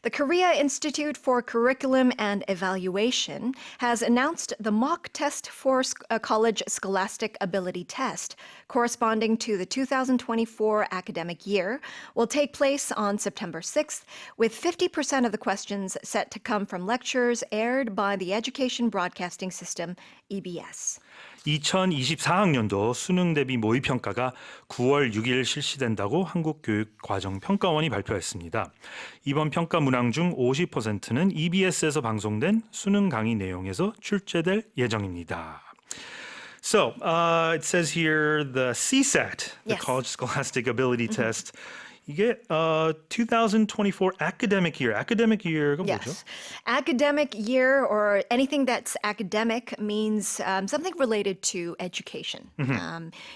The Korea Institute for Curriculum and Evaluation has announced the mock test for college scholastic ability test, corresponding to the 2024 academic year, will take place on September 6th, with 50% of the questions set to come from lectures aired by the Education Broadcasting System, EBS. 2024학년도 수능 대비 모의평가가 9월 6일 실시된다고 한국교육과정평가원이 발표했습니다. 이번 평가 문항 중 50%는 EBS에서 방송된 수능 강의 내용에서 출제될 예정입니다. So, it says here the CSAT, the College Scholastic Ability Test, 이게 2024 academic year가 뭐죠? Yes. Academic year or anything that's academic means something related to education.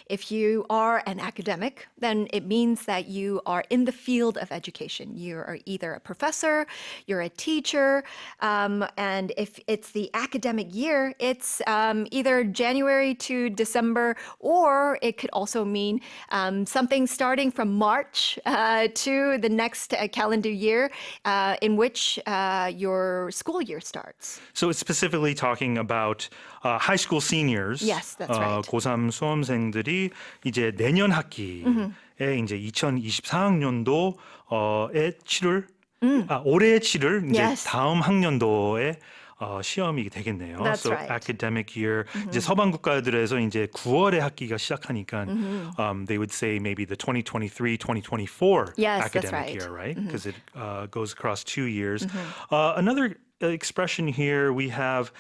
If you are an academic, then it means that you are in the field of education. You are either a professor, you're a teacher, and if it's the academic year, it's either January to December, or it could also mean something starting from March to the next calendar year in which your school year starts. So it's specifically talking about high school seniors. Yes, that's right. 고3 수험생들이 이제 내년 학기에 이제 2024학년도에 치를 올해 치를 이제 다음 학년도에 시험이 되겠네요. That's so right. academic year 이제 서방 국가들에서 이제 9월에 학기가 시작하니까 they would say maybe the 2023-2024 academic year, right? Because it goes across 2 years. Another expression here we have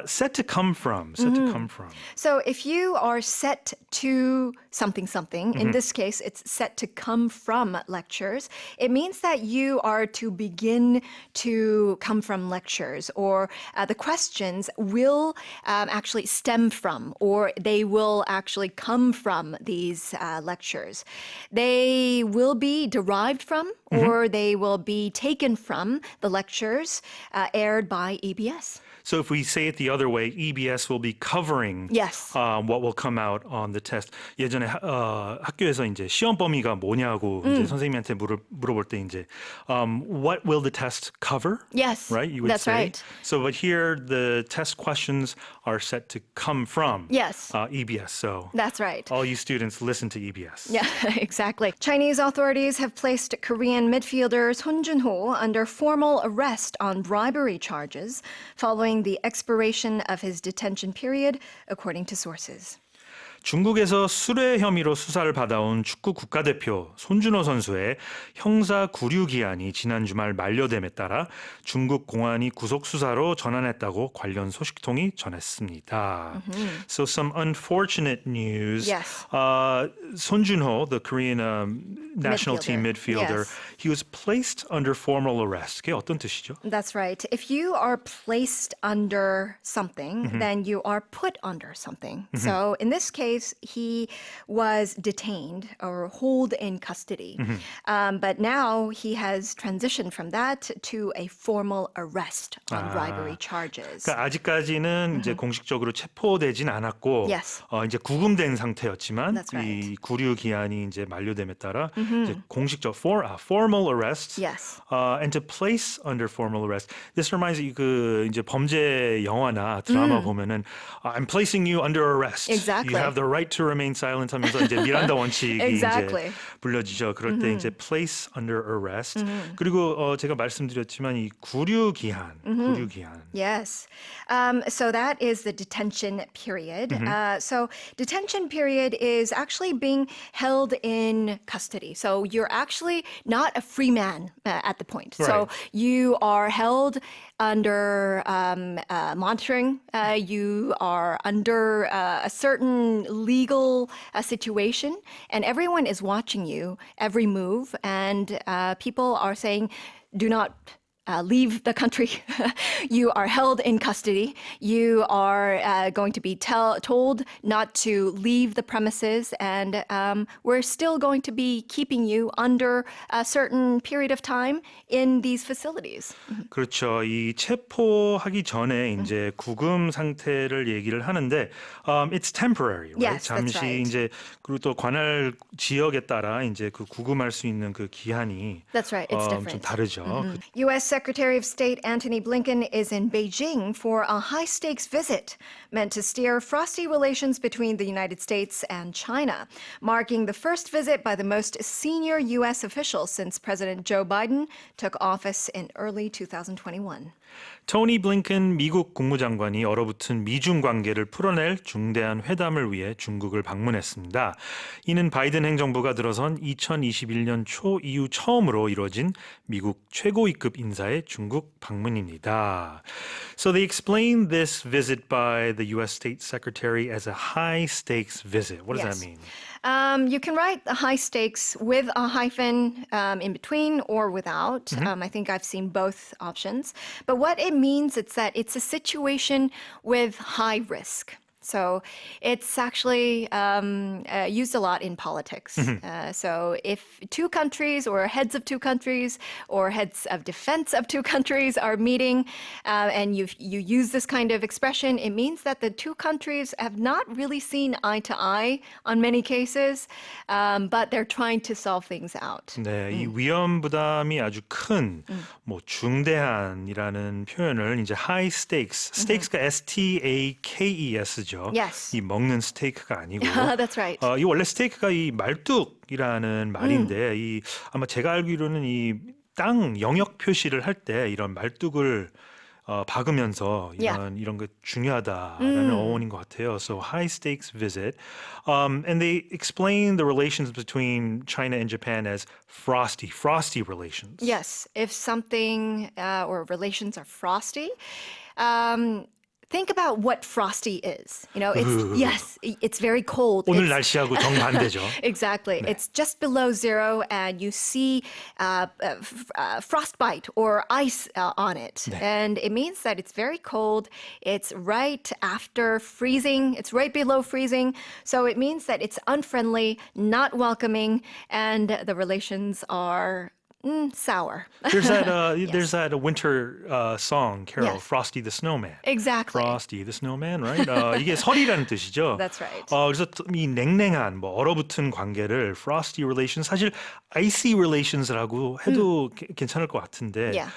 set to come from. Set to come from. So if you are set to something, in this case, it's set to come from lectures, it means that you are to begin to come from lectures, or the questions will actually stem from, or they will actually come from these lectures. They will be derived from, or they will be taken from the lectures aired by EBS. So if we say it the other way, EBS will be covering what will come out on the test. 예전에 학교에서 이제 시험 범위가 뭐냐고 이제 선생님한테 물어볼 때 이제 what will the test cover? Yes, right. You would that's say. right. So, but here the test questions are set to come from EBS. So that's right. All you students listen to EBS. Yeah, exactly. Chinese authorities have placed Korean midfielder Son Jun-ho under formal arrest on bribery charges following the expiration of his detention period, according to sources. 중국에서 수뢰 혐의로 수사를 받아온 축구 국가대표 손준호 선수의 형사 구류 기한이 지난 주말 만료됨에 따라 중국 공안이 구속 수사로 전환했다고 관련 소식통이 전했습니다. So some unfortunate news. Yes. 손준호, the Korean national team midfielder, he was placed under formal arrest. 그게 어떤 뜻이죠? That's right. If you are placed under something, then you are put under something. So in this case, he was detained or held in custody. But now he has transitioned from that to a formal arrest on bribery charges. 그러니까 아직까지는 이제 공식적으로 체포되진 않았고 이제 구금된 상태였지만 이 구류 기한이 이제 만료됨에 따라 이제 공식적 formal arrest and to place under formal arrest. This reminds me 그 이제 범죄 영화나 드라마 보면은 I'm placing you under arrest. Exactly. You have the right to remain silent 하면서 이제 미란다 원칙이 이제 불려지죠. 그럴 때 이제 place under arrest. 그리고 제가 말씀드렸지만 이 구류 기한. Yes. So that is the detention period. So detention period is actually being held in custody. So you're actually not a free man at the point. Right. So you are held under monitoring. You are under a certain legal situation, and everyone is watching you every move, and people are saying, do not leave the country. You are held in custody. You are going to be told not to leave the premises, and we're still going to be keeping you under a certain period of time in these facilities. 그렇죠. 이 체포하기 전에 이제 구금 상태를 얘기를 하는데, it's temporary, right? Yes, that's 잠시 right. 이제 그리고 또 관할 지역에 따라 이제 그 구금할 수 있는 그 기한이 That's right. It's 좀 different. 다르죠. U.S. Secretary of State Antony Blinken is in Beijing for a high-stakes visit meant to steer frosty relations between the United States and China, marking the first visit by the most senior U.S. official since President Joe Biden took office in early 2021. 토니 블링컨 미국 국무장관이 얼어붙은 미중 관계를 풀어낼 중대한 회담을 위해 중국을 방문했습니다. 이는 바이든 행정부가 들어선 2021년 초 이후 처음으로 이뤄진 미국 최고위급 인사의 중국 방문입니다. So they explained this visit by the U.S. State Secretary as a high-stakes visit. What does Yes. that mean? You can write the high stakes with a hyphen in between or without. I think I've seen both options. But what it means is that it's a situation with high risk. So it's actually used a lot in politics. So if two countries or heads of two countries or heads of defense of two countries are meeting and you use this kind of expression, it means that the two countries have not really seen eye to eye on many cases, but they're trying to solve things out. 네, 이 위험 부담이 아주 큰, 뭐 중대한이라는 표현을 이제 high stakes, stakes가 STAKES죠. Yes. 이 먹는 스테이크가 아니고. That's right. 이 원래 스테이크가 이 말뚝이라는 말인데 이 아마 제가 알기로는 이 땅 영역 표시를 할 때 이런 말뚝을 박으면서 이런 거 중요하다라는 어원인 것 같아요. So high stakes visit, and they explain the relations between China and Japan as frosty relations. Yes, if something or relations are frosty, think about what frosty is. You know, it's very cold. 오늘 날씨하고 정반대죠. Exactly. 네. It's just below zero and you see frostbite or ice on it. 네. And it means that it's very cold. It's right after freezing. It's right below freezing. So it means that it's unfriendly, not welcoming, and the relations are sour. There's that winter song, Carol, Yes. Frosty the Snowman. Exactly. Frosty the Snowman, right? 이게 설이라는 뜻이죠. That's right. 그래서 이 냉랭한, 뭐 얼어붙은 관계를 frosty relations, 사실 icy relations라고 해도 괜찮을 것 같은데, Yeah.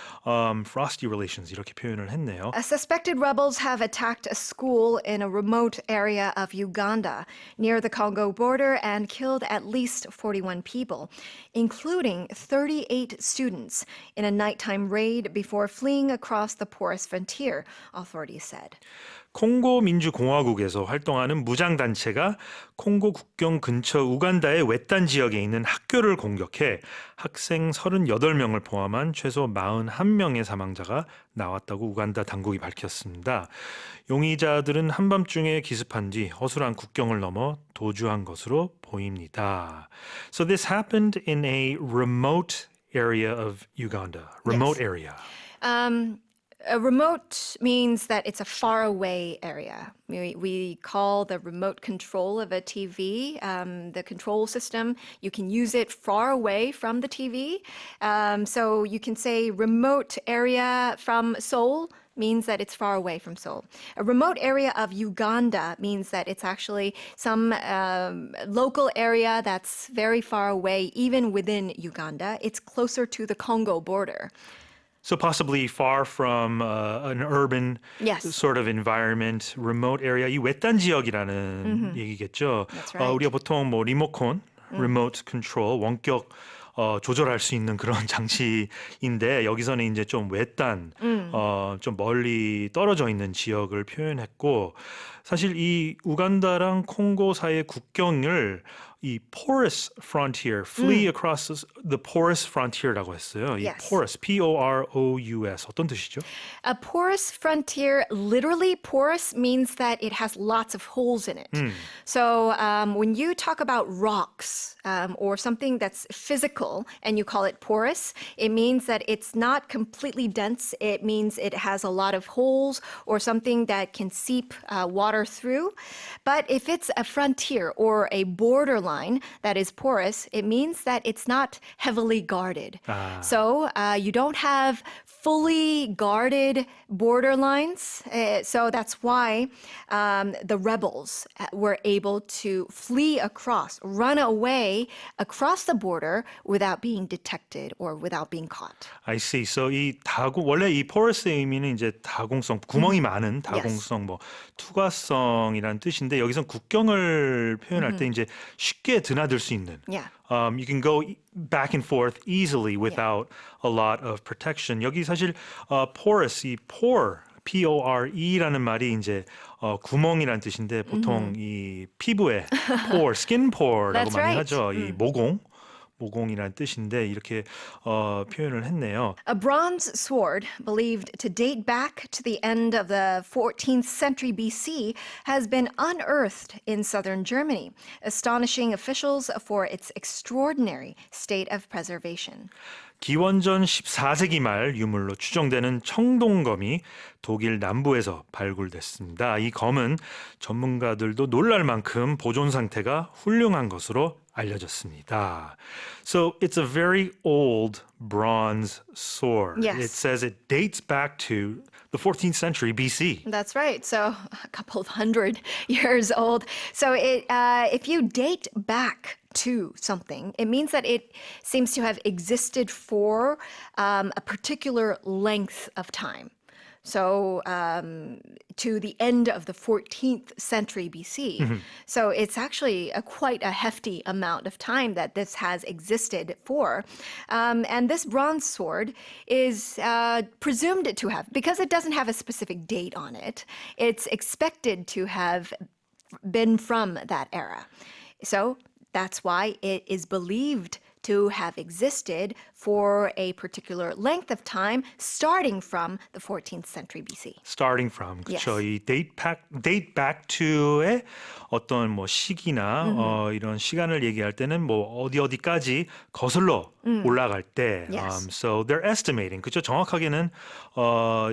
frosty relations 이렇게 표현을 했네요. Suspected rebels have attacked a school in a remote area of Uganda near the Congo border and killed at least 41 people, including 38 students in a nighttime raid before fleeing across the porous frontier, authorities said. 콩고 민주공화국에서 활동하는 무장단체가 콩고 국경 근처 우간다의 외딴 지역에 있는 학교를 공격해 학생 38명을 포함한 최소 41명의 사망자가 나왔다고 우간다 당국이 밝혔습니다. 용의자들은 한밤중에 기습한 뒤 허술한 국경을 넘어 도주한 것으로 보입니다. So this happened in a remote area of Uganda. Remote area. A remote means that it's a far away area. We call the remote control of a TV, the control system. You can use it far away from the TV. So you can say remote area from Seoul means that it's far away from Seoul. A remote area of Uganda means that it's actually some local area that's very far away, even within Uganda. It's closer to the Congo border. So possibly far from an urban Yes. sort of environment, remote area, 이 외딴 지역이라는 얘기겠죠. That's right. 우리가 보통 뭐 리모컨, remote control, 원격 조절할 수 있는 그런 장치인데 여기서는 이제 좀 외딴, 좀 멀리 떨어져 있는 지역을 표현했고 사실 이 우간다랑 콩고 사이의 국경을 이 porous frontier, flee across the porous frontier라고 했어요. 이 Yes. porous, P-O-R-O-U-S 어떤 뜻이죠? A porous frontier, literally porous, means that it has lots of holes in it. So when you talk about rocks or something that's physical and you call it porous, it means that it's not completely dense. It means it has a lot of holes or something that can seep water through. But if it's a frontier or a borderline that is porous, it means that it's not heavily guarded. So you don't have fully guarded borderlines. So that's why the rebels were able to flee across, run away across the border without being detected or without being caught. I see. So 이 다공 원래 이 porous의 의미는 이제 다공성, 구멍이 많은 다공성, 뭐 투과성이라는 뜻인데 여기선 국경을 표현할 때 이제 쉽게 드나들 수 있는. Yeah. You can go back and forth easily without a lot of protection. 여기 사실 porous, 이 pore, P-O-R-E라는 말이 이제 구멍이라는 뜻인데 보통 이 피부에 pore, skin pore라고 That's 많이 right. 하죠. 이 모공이라는 뜻인데 이렇게 표현을 했네요. A bronze sword, believed to date back to the end of the 14th century BC, has been unearthed in southern Germany, astonishing officials for its extraordinary state of preservation. 기원전 14세기 말 유물로 추정되는 청동검이 독일 남부에서 발굴됐습니다. 이 검은 전문가들도 놀랄 만큼 보존 상태가 훌륭한 것으로 알려졌습니다. So it's a very old bronze sword. Yes. It says it dates back to the 14th century BC. That's right. So a couple of hundred years old. So if you date back to something, it means that it seems to have existed for a particular length of time. So to the end of the 14th century BC. So it's actually quite a hefty amount of time that this has existed for. And this bronze sword is presumed to have, because it doesn't have a specific date on it, it's expected to have been from that era. So that's why it is believed to have existed for a particular length of time, starting from the 14th century BC. Starting from, 그렇죠. Yes. 이 date back to의 어떤 뭐 시기나 이런 시간을 얘기할 때는 뭐 어디까지 거슬러 올라갈 때. Yes. So they're estimating, 그렇죠. 정확하게는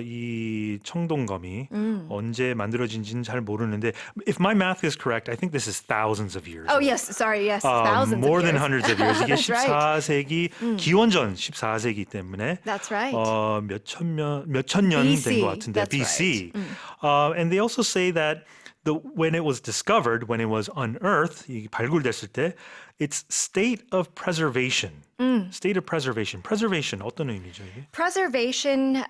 이 청동검이 언제 만들어진지는 잘 모르는데, if my math is correct, I think this is thousands of years. Oh, yes. Sorry. Yes. Thousands more of than years. hundreds of years. 이게 That's right. 14세기 기원전 14세기 때문에 That's right. 몇천 년 된 BC. 것 같은데 That's BC. right. And they also say that when it was discovered, when it was unearthed, 이 발굴됐을 때, it's state of preservation. State of preservation. Preservation 어떤 의미죠 이게? Preservation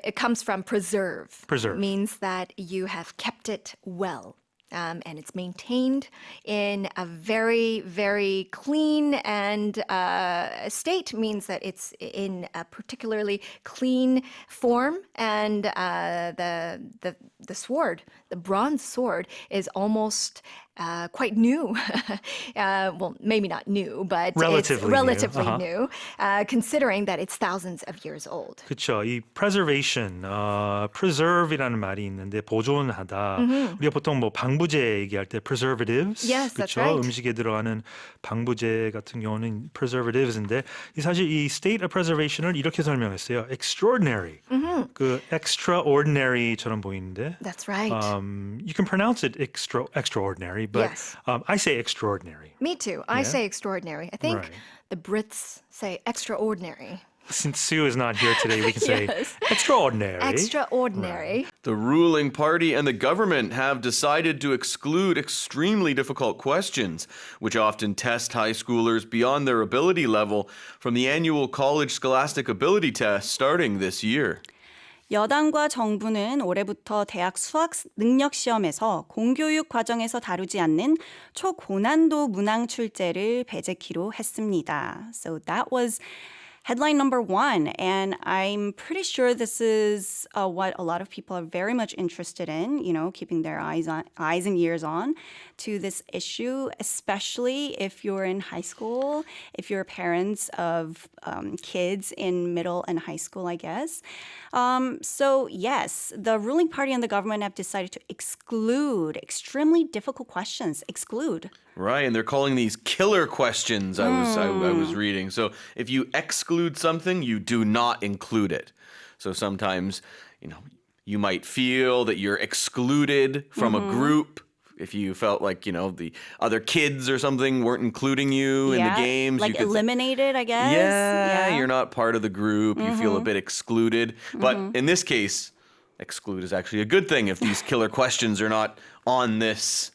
it comes from preserve. Preserve. It means that you have kept it well. And it's maintained in a very, very clean and state means that it's in a particularly clean form. And the sword, the bronze sword, is almost quite new. Well, maybe not new, but Relatively it's relatively new. new, considering that it's thousands of years old. 그렇죠. 이 preservation, preserve이라는 말이 있는데 보존하다. 우리가 보통 뭐 방부제 얘기할 때 preservatives, Yes, that's 그렇죠. right. 음식에 들어가는 방부제 같은 경우는 preservatives인데 사실 이 state of preservation을 이렇게 설명했어요. extraordinary. 그 extraordinary처럼 보이는데. That's right. You can pronounce it extraordinary, but Yes. I say extraordinary. Me too. I say extraordinary. I think Right. the Brits say extraordinary. Since Sue is not here today, we can say Yes. extraordinary. Extraordinary. The ruling party and the government have decided to exclude extremely difficult questions, which often test high schoolers beyond their ability level, from the annual college scholastic ability test starting this year. 여당과 정부는 올해부터 대학 수학 능력 시험에서 공교육 과정에서 다루지 않는 초고난도 문항 출제를 배제키로 했습니다. So that was Headline number 1, and I'm pretty sure this is what a lot of people are very much interested in, keeping their eyes and ears on to this issue, especially if you're in high school, if you're parents of kids in middle and high school, I guess. So yes, the ruling party and the government have decided to exclude extremely difficult questions. Exclude. Right, and they're calling these killer questions. I was reading. So if you exclude something, you do not include it. So sometimes, you might feel that you're excluded from a group. If you felt like, the other kids or something weren't including you in the games. Like eliminated, I guess. Yeah, you're not part of the group. You feel a bit excluded. But in this case, exclude is actually a good thing if these killer questions are not on this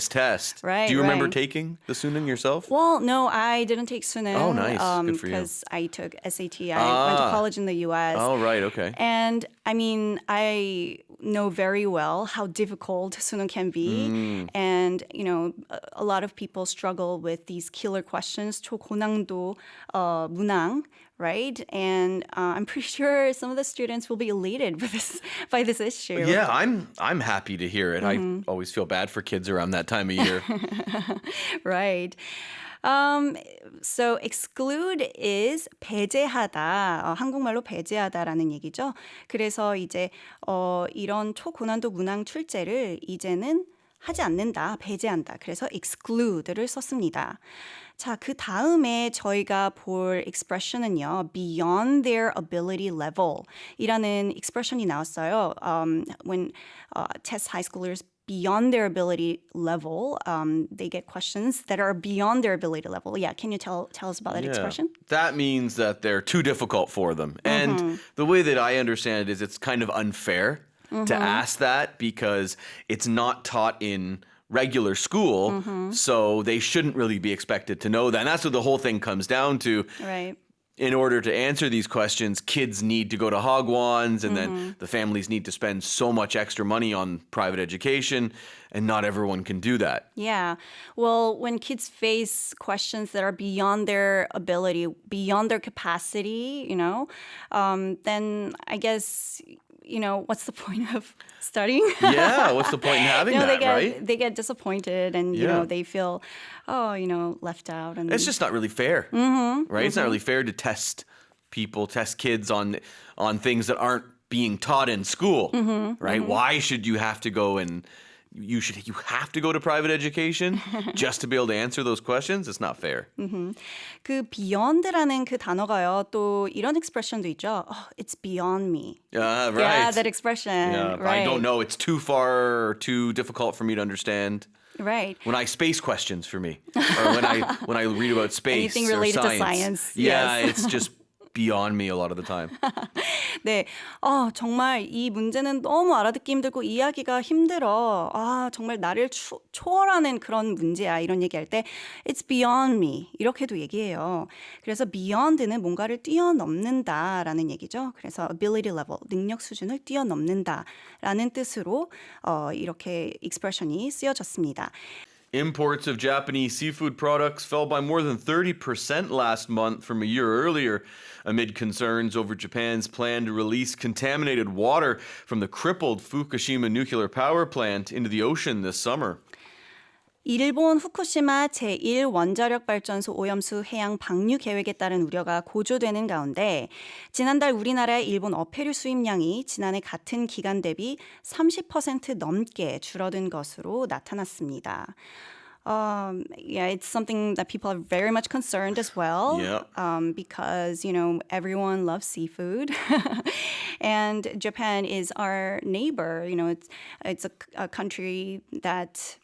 test. Right, Do you remember right. taking the 수능 yourself? Well, no, I didn't take 수능. Oh, nice. Good for you. Because I took SAT. I went to college in the U.S. Oh, right, okay. And I know very well how difficult 수능 can be. And, a lot of people struggle with these killer questions, 초고난도 문항, right? And I'm pretty sure some of the students will be elated by this issue. Yeah, I'm happy to hear it. I always feel bad for kids around that time of year. Right. So exclude is 배제하다. 한국말로 배제하다라는 얘기죠. 그래서 이제 이런 초고난도 문항 출제를 이제는 하지 않는다, 배제한다. 그래서 exclude를 썼습니다. 자, 그 다음에 저희가 볼 expression은요, beyond their ability level 이라는 expression이 나왔어요. When test high schoolers beyond their ability level, they get questions that are beyond their ability level. Yeah, can you tell us about that expression? That means that they're too difficult for them. And the way that I understand it is it's kind of unfair to ask that because it's not taught in regular school, so they shouldn't really be expected to know that. And that's what the whole thing comes down to. Right. In order to answer these questions, kids need to go to Hagwons, and then the families need to spend so much extra money on private education, and not everyone can do that. Yeah. Well, when kids face questions that are beyond their ability, beyond their capacity, then I guess, what's the point of studying? Yeah, what's the point in having that, right? They get disappointed and, they feel, left out. And It's just not really fair, right? It's not really fair to test kids on things that aren't being taught in school, right? Why should you have to go and you have to go to private education just to be able to answer those questions? It's not fair. 그 beyond라는 그 단어가요. 또 이런 expression도 있죠. Oh, it's beyond me. Right. Yeah, that expression. Yeah, right. I don't know. It's too far or too difficult for me to understand. Right. When I space questions for me, or when I read about space Anything or related science. to science. Yeah, Yes. it's just beyond me a lot of the time. 네, 정말 이 문제는 너무 알아듣기 힘들고 이해하기가 힘들어. 정말 나를 초월하는 그런 문제야. 이런 얘기할 때 It's beyond me. 이렇게도 얘기해요. 그래서 beyond는 뭔가를 뛰어넘는다라는 얘기죠. 그래서 ability level, 능력 수준을 뛰어넘는다라는 뜻으로 이렇게 expression이 쓰여졌습니다. Imports of Japanese seafood products fell by more than 30% last month from a year earlier, amid concerns over Japan's plan to release contaminated water from the crippled Fukushima nuclear power plant into the ocean this summer. 일본 후쿠시마 제1원자력 발전소 오염수 해양 방류 계획에 따른 우려가 고조되는 가운데 지난달 우리나라의 일본 어패류 수입량이 지난해 같은 기간 대비 30% 넘게 줄어든 것으로 나타났습니다. Yeah, it's something that people are very much concerned as well. Yeah. Because, everyone loves seafood. And Japan is our neighbor. It's a country that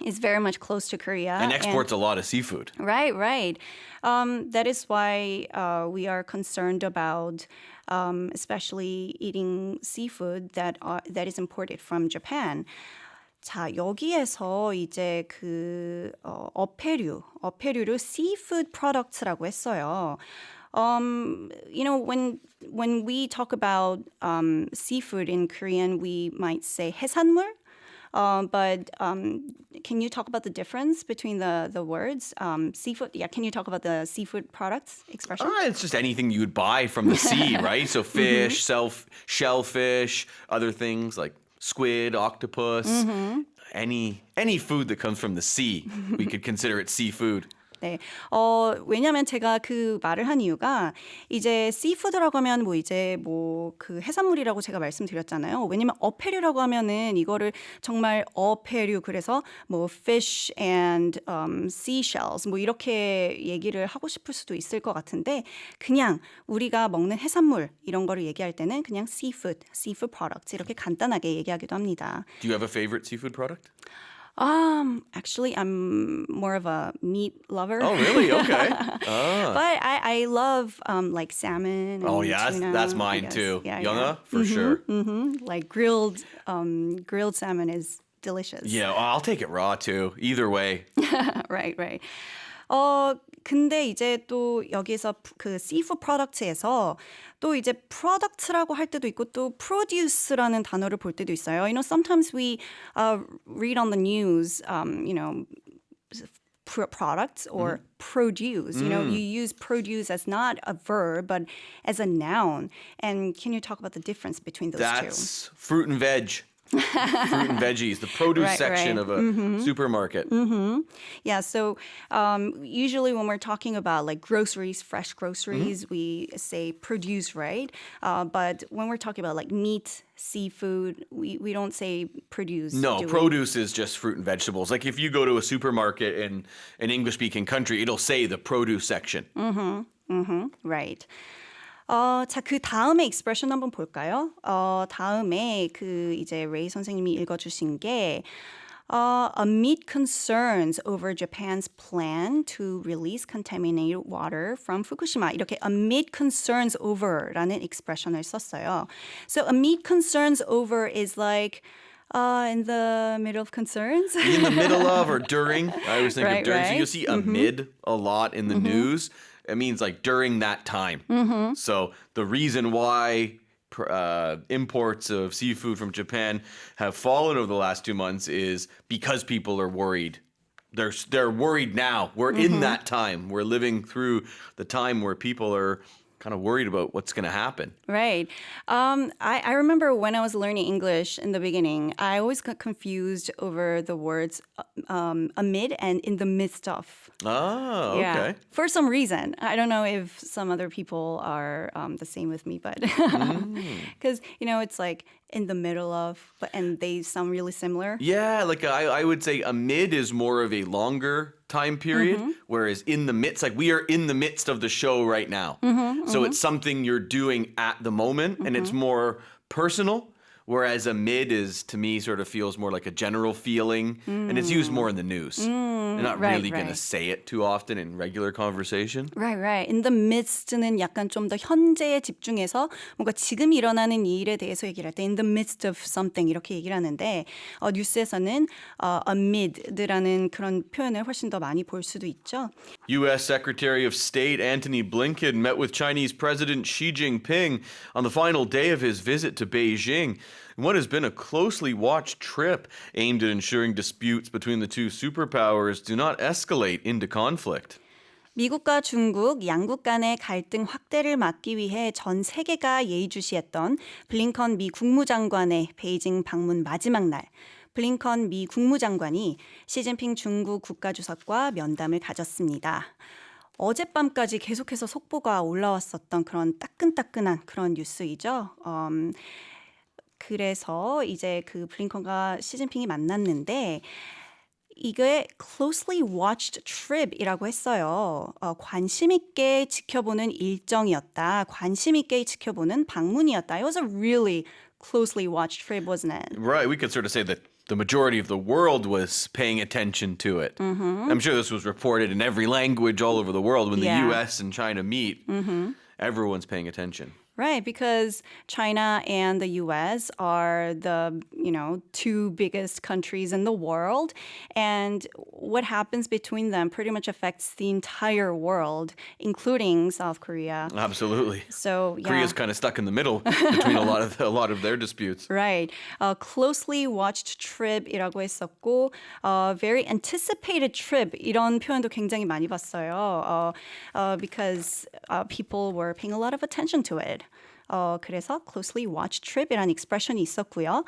is very much close to Korea. And exports a lot of seafood. Right. That is why we are concerned about especially eating seafood that is imported from Japan. 자, 여기에서 이제 그 어패류를 seafood products라고 했어요. When we talk about seafood in Korean, we might say 해산물. But can you talk about the difference between the words? Seafood, yeah, can you talk about the seafood products expression? It's just anything you would buy from the sea, right? So fish, shellfish, other things like squid, octopus, any food that comes from the sea, we could consider it seafood. 네. 왜냐면 제가 그 말을 한 이유가 이제 씨푸드라고 하면 그 해산물이라고 제가 말씀드렸잖아요. 왜냐면 어패류라고 하면은 이거를 정말 어패류 그래서 fish and seashells 이렇게 얘기를 하고 싶을 수도 있을 것 같은데 그냥 우리가 먹는 해산물 이런 거를 얘기할 때는 그냥 seafood products 이렇게 간단하게 얘기하기도 합니다. Do you have a favorite seafood product? Actually, I'm more of a meat lover. Oh, really? Okay. But I love like salmon. Oh, and yeah, tuna, that's I mine guess. too. Yeah, Younga, for sure. Like grilled salmon is delicious. Yeah, I'll take it raw too. Either way. Right. 근데 이제 또 여기서 그 seafood product에서 또 이제 product라고 할 때도 있고 또 produce라는 단어를 볼 때도 있어요. You know, sometimes we read on the news, products or produce. You know, you use produce as not a verb, but as a noun. And can you talk about the difference between those two? That's fruit and veg. Fruit and veggies, the produce section of a supermarket. Yeah, so usually when we're talking about like groceries, fresh groceries, we say produce, right? But when we're talking about like meat, seafood, we don't say produce. No, do we? produce is just fruit and vegetables. Like if you go to a supermarket in an English-speaking country, it'll say the produce section. Right. 자, 그 다음에 expression 한번 볼까요? 다음에 그 이제 레이 선생님이 읽어주신 게 amid concerns over Japan's plan to release contaminated water from Fukushima. 이렇게 amid concerns over라는 expression을 썼어요. So amid concerns over is like in the middle of concerns. In the middle of or during. I always think of during. So Right. you'll see amid a lot in the news. It means like during that time. So the reason why imports of seafood from Japan have fallen over the last 2 months is because people are worried. They're worried now. We're in that time. We're living through the time where people are kind of worried about what's going to happen. Right. I remember when I was learning English in the beginning, I always got confused over the words amid and in the midst of. Oh, okay. Yeah. For some reason. I don't know if some other people are the same with me, but because, it's like in the middle of, and they sound really similar. Yeah, like I would say amid is more of a longer time period, whereas in the midst, like we are in the midst of the show right now. So it's something you're doing at the moment, and it's more personal. Whereas amid is, to me, sort of feels more like a general feeling, and it's used more in the news. They're not really going to say it too often in regular conversation. Right. In the midst는 약간 좀 더 현재에 집중해서 뭔가 지금 일어나는 일에 대해서 얘기를 할 때 in the midst of something 이렇게 얘기를 하는데 뉴스에서는 amid라는 그런 표현을 훨씬 더 많이 볼 수도 있죠. U.S. Secretary of State Antony Blinken met with Chinese President Xi Jinping on the final day of his visit to Beijing. What has been a closely watched trip aimed at ensuring disputes between the two superpowers do not escalate into conflict. 미국과 중국 양국 간의 갈등 확대를 막기 위해 전 세계가 예의주시했던 블링컨 미 국무장관의 베이징 방문 마지막 날, 블링컨 미 국무장관이 시진핑 중국 국가주석과 면담을 가졌습니다. 어젯밤까지 계속해서 속보가 올라왔었던 그런 따끈따끈한 그런 뉴스이죠. 그래서 이제 그 블링컨과 시진핑이 만났는데 이게 closely watched trip이라고 했어요. 관심 있게 지켜보는 일정이었다. 관심 있게 지켜보는 방문이었다. It was a really closely watched trip, wasn't it? Right, we could sort of say that the majority of the world was paying attention to it. I'm sure this was reported in every language all over the world when the U.S. and China meet. Everyone's paying attention. Right, because China and the US are the, two biggest countries in the world. And what happens between them pretty much affects the entire world, including South Korea. Absolutely. So, yeah. Korea's kind of stuck in the middle between a lot of their disputes. Right. Closely watched trip이라고 했었고, very anticipated trip 이런 표현도 굉장히 많이 봤어요. Because people were paying a lot of attention to it. 그래서 closely watched trip이라는 expression이 있었고요.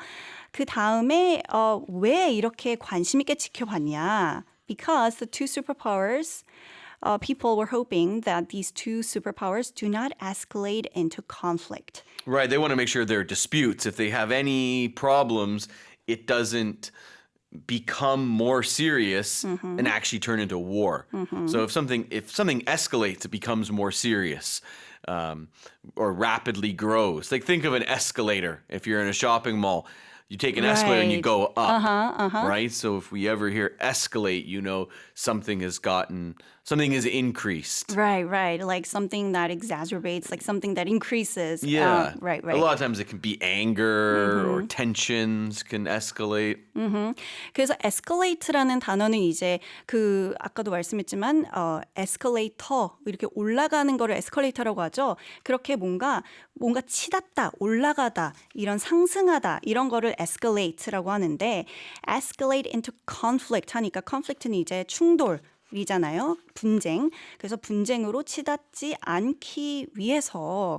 그 다음에 왜 이렇게 관심 있게 지켜봤냐? Because the two superpowers, people were hoping that these two superpowers do not escalate into conflict. Right, they want to make sure their disputes, if they have any problems, it doesn't become more serious and actually turn into war. So if something escalates, it becomes more serious. Or rapidly grows. Like think of an escalator. If you're in a shopping mall, you take an escalator and you go up, right? So if we ever hear escalate, something has increased. Right. Like something that exacerbates, like something that increases. Yeah. Right. A lot of times it can be anger or tensions can escalate. 그래서 escalate라는 단어는 이제 아까도 말씀했지만 escalator 이렇게 올라가는 거를 escalator라고 하죠. 그렇게 뭔가 치닫다, 올라가다, 이런 상승하다 이런 거를 escalate라고 하는데 escalate into conflict 하니까 conflict는 이제 충돌이잖아요. 분쟁. 그래서 분쟁으로 치닫지 않기 위해서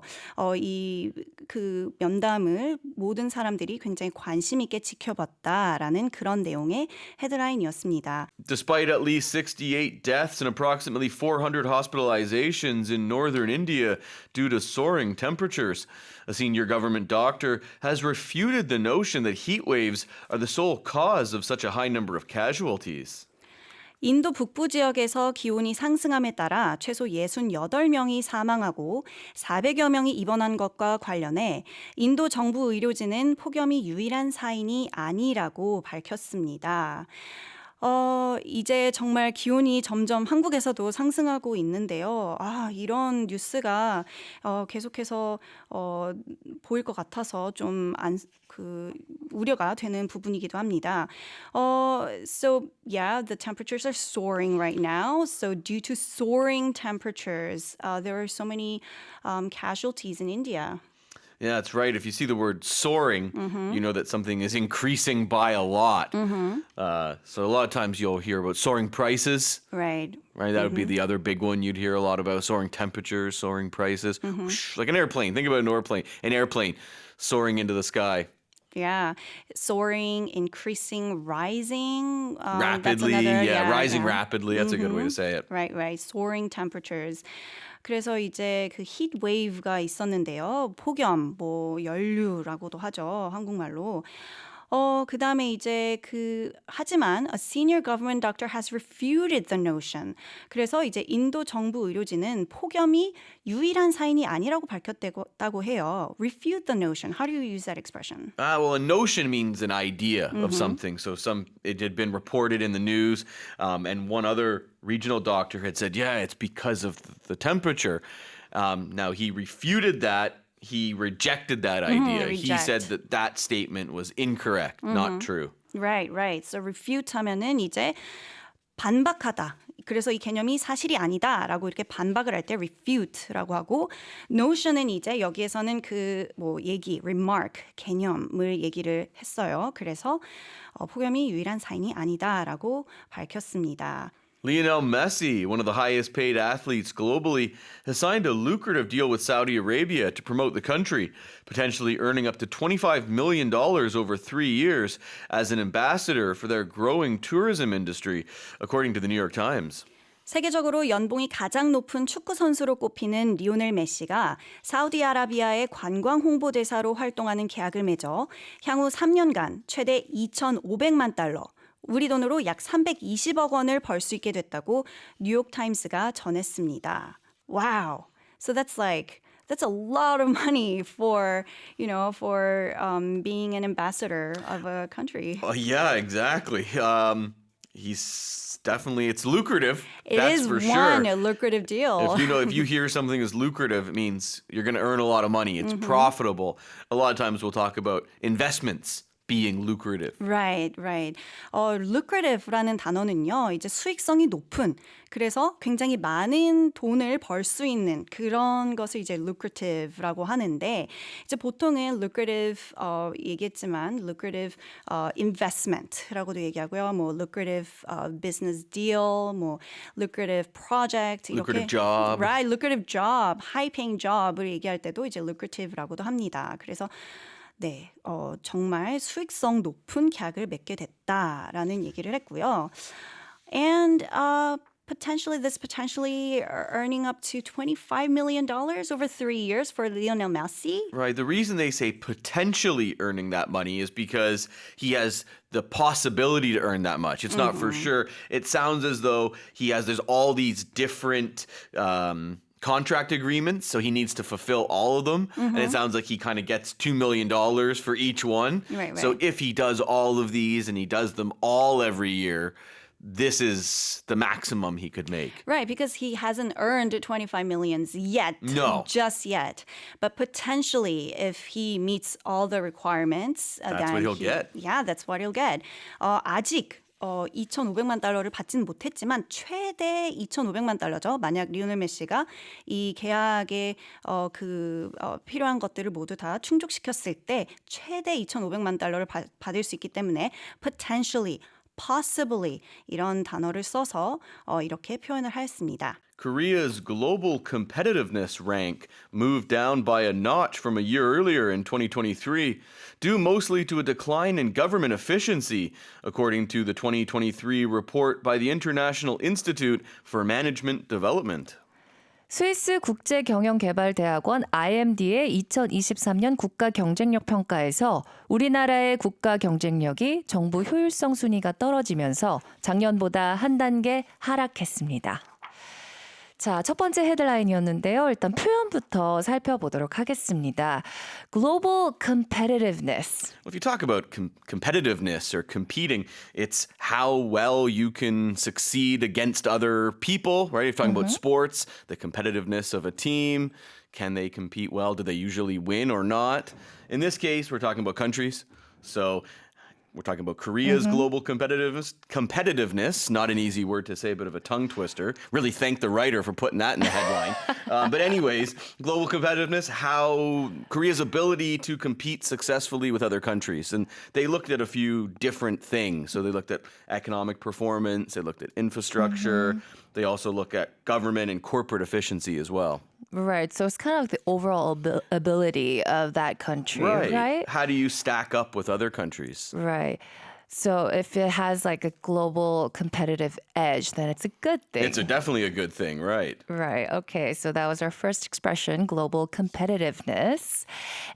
그 면담을 모든 사람들이 굉장히 관심 있게 지켜봤다라는 그런 내용의 헤드라인이었습니다. Despite at least 68 deaths and approximately 400 hospitalizations in northern India due to soaring temperatures, a senior government doctor has refuted the notion that heat waves are the sole cause of such a high number of casualties. 인도 북부 지역에서 기온이 상승함에 따라 최소 68명이 사망하고 400여 명이 입원한 것과 관련해 인도 정부 의료진은 폭염이 유일한 사인이 아니라고 밝혔습니다. 이제 정말 기온이 점점 한국에서도 상승하고 있는데요. 이런 뉴스가 계속해서 보일 것 같아서 좀 우려가 되는 부분이기도 합니다. So yeah, the temperatures are soaring right now. So due to soaring temperatures, there are so many casualties in India. Yeah, that's right. If you see the word soaring, you know that something is increasing by a lot. So a lot of times you'll hear about soaring prices. Right. That would be the other big one you'd hear a lot about, soaring temperatures, soaring prices. Whoosh, like an airplane. Think about an airplane soaring into the sky. Yeah, soaring, increasing, rising. Rapidly, that's another, rising rapidly. That's a good way to say it. Right. Soaring temperatures. 그래서 이제 그 heat wave가 있었는데요. 폭염, 연류라고도 하죠. 한국말로. 그다음에 이제 하지만 a senior government doctor has refuted the notion. 그래서 이제 인도 정부 의료진은 폭염이 유일한 사인이 아니라고 밝혔다고 해요. Refute the notion. How do you use that expression? Well, a notion means an idea of something. So it had been reported in the news, and one other regional doctor had said, it's because of the temperature. Now he refuted that. He rejected that idea. He said that statement was incorrect, not true. Right. So refute 하면은 이제 반박하다. 그래서 이 개념이 사실이 아니다라고 이렇게 반박을 할 때 refute라고 하고 notion은 이제 여기에서는 remark, 개념을 얘기를 했어요. 그래서 폭염이 유일한 사인이 아니다라고 밝혔습니다. Lionel Messi, one of the highest paid athletes globally, has signed a lucrative deal with Saudi Arabia to promote the country, potentially earning up to $25 million over 3 years as an ambassador for their growing tourism industry, according to the New York Times. 세계적으로 연봉이 가장 높은 축구 선수로 꼽히는 리오넬 메시가 사우디아라비아의 관광 홍보대사로 활동하는 계약을 맺어 향후 3년간 최대 2,500만 달러, 우리 돈으로 약 320억 원을 벌 수 있게 됐다고 뉴욕 타임스가 전했습니다. Wow. So that's a lot of money for being an ambassador of a country. Yeah, exactly. It's lucrative. It is for one sure. a lucrative deal. If you hear something is lucrative, it means you're going to earn a lot of money. It's profitable. A lot of times we'll talk about investments being lucrative. Right. lucrative라는 단어는요, 이제 수익성이 높은, 그래서 굉장히 많은 돈을 벌 수 있는 그런 것을 이제 lucrative라고 하는데, 이제 보통은 lucrative 얘기했지만 lucrative investment라고도 얘기하고요, 뭐 lucrative business deal, 뭐 lucrative project, Lucrative 이렇게 job. Right, lucrative job, high paying job을 얘기할 때도 이제 lucrative라고도 합니다. 그래서 네, 정말 수익성 높은 계약을 맺게 됐다라는 얘기를 했고요. And potentially earning up to $25 million over 3 years for Lionel Messi. Right. The reason they say potentially earning that money is because he has the possibility to earn that much. It's not for sure. It sounds as though there's all these different contract agreements, so he needs to fulfill all of them. And it sounds like he kind of gets $2 million for each one. Right. So if he does all of these and he does them all every year, this is the maximum he could make. Right, because he hasn't earned 25 millions yet. No. Just yet. But potentially, if he meets all the requirements, That's what he'll get. Yeah, that's what he'll get. 아직 2,500만 달러를 받지는 못했지만 최대 2,500만 달러죠. 만약 리오넬 메시가 이 계약에 필요한 것들을 모두 다 충족시켰을 때 최대 2,500만 달러를 받을 수 있기 때문에 potentially, possibly 이런 단어를 써서 이렇게 표현을 하였습니다. Korea's global competitiveness rank moved down by a notch from a year earlier in 2023, due mostly to a decline in government efficiency, according to the 2023 report by the International Institute for Management Development. 스위스 국제경영개발대학원 IMD의 2023년 국가 경쟁력 평가에서 우리나라의 국가 경쟁력이 정부 효율성 순위가 떨어지면서 작년보다 한 단계 하락했습니다. 자, 첫 번째 헤드라인이었는데요. 일단 표현부터 살펴보도록 하겠습니다. Global competitiveness. Well, if you talk about competitiveness or competing, it's how well you can succeed against other people, right? If you're talking about sports, the competitiveness of a team, can they compete well? Do they usually win or not? In this case, we're talking about countries. So we're talking about Korea's global competitiveness, not an easy word to say, a bit of a tongue twister. Really thank the writer for putting that in the headline. But anyways, global competitiveness, how Korea's ability to compete successfully with other countries. And they looked at a few different things. So they looked at economic performance, they looked at infrastructure, they also look at government and corporate efficiency as well. Right. So it's kind of the overall ability of that country, right? How do you stack up with other countries? Right. So if it has like a global competitive edge, then it's a good thing. It's definitely a good thing, right? Right. Okay. So that was our first expression, global competitiveness.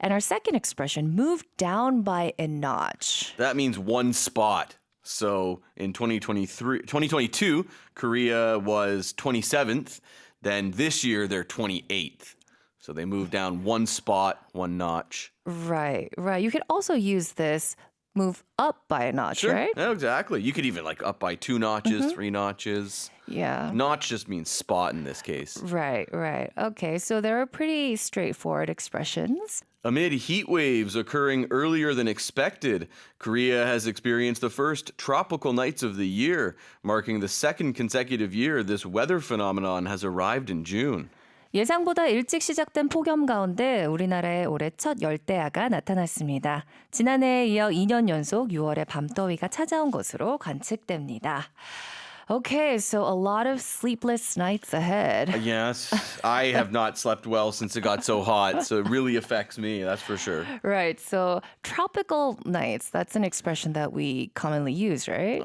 And our second expression, moved down by a notch. That means one spot. So in 2022, Korea was 27th. Then this year, they're 28th. So they moved down one spot, one notch. Right. You could also use this move up by a notch, right? Yeah, exactly. You could even like up by 2 notches, 3 notches. Yeah. Notch just means spot in this case. Right. Okay, so there are pretty straightforward expressions. Amid heat waves occurring earlier than expected, Korea has experienced the first tropical nights of the year, marking the second consecutive year this weather phenomenon has arrived in June. 예상보다 일찍 시작된 폭염 가운데 우리나라에 올해 첫 열대야가 나타났습니다. 지난해에 이어 2년 연속 6월에 밤더위가 찾아온 것으로 관측됩니다. Okay, so a lot of sleepless nights ahead. Yes, I have not slept well since it got so hot, so it really affects me, that's for sure. Right, so tropical nights, that's an expression that we commonly use, right?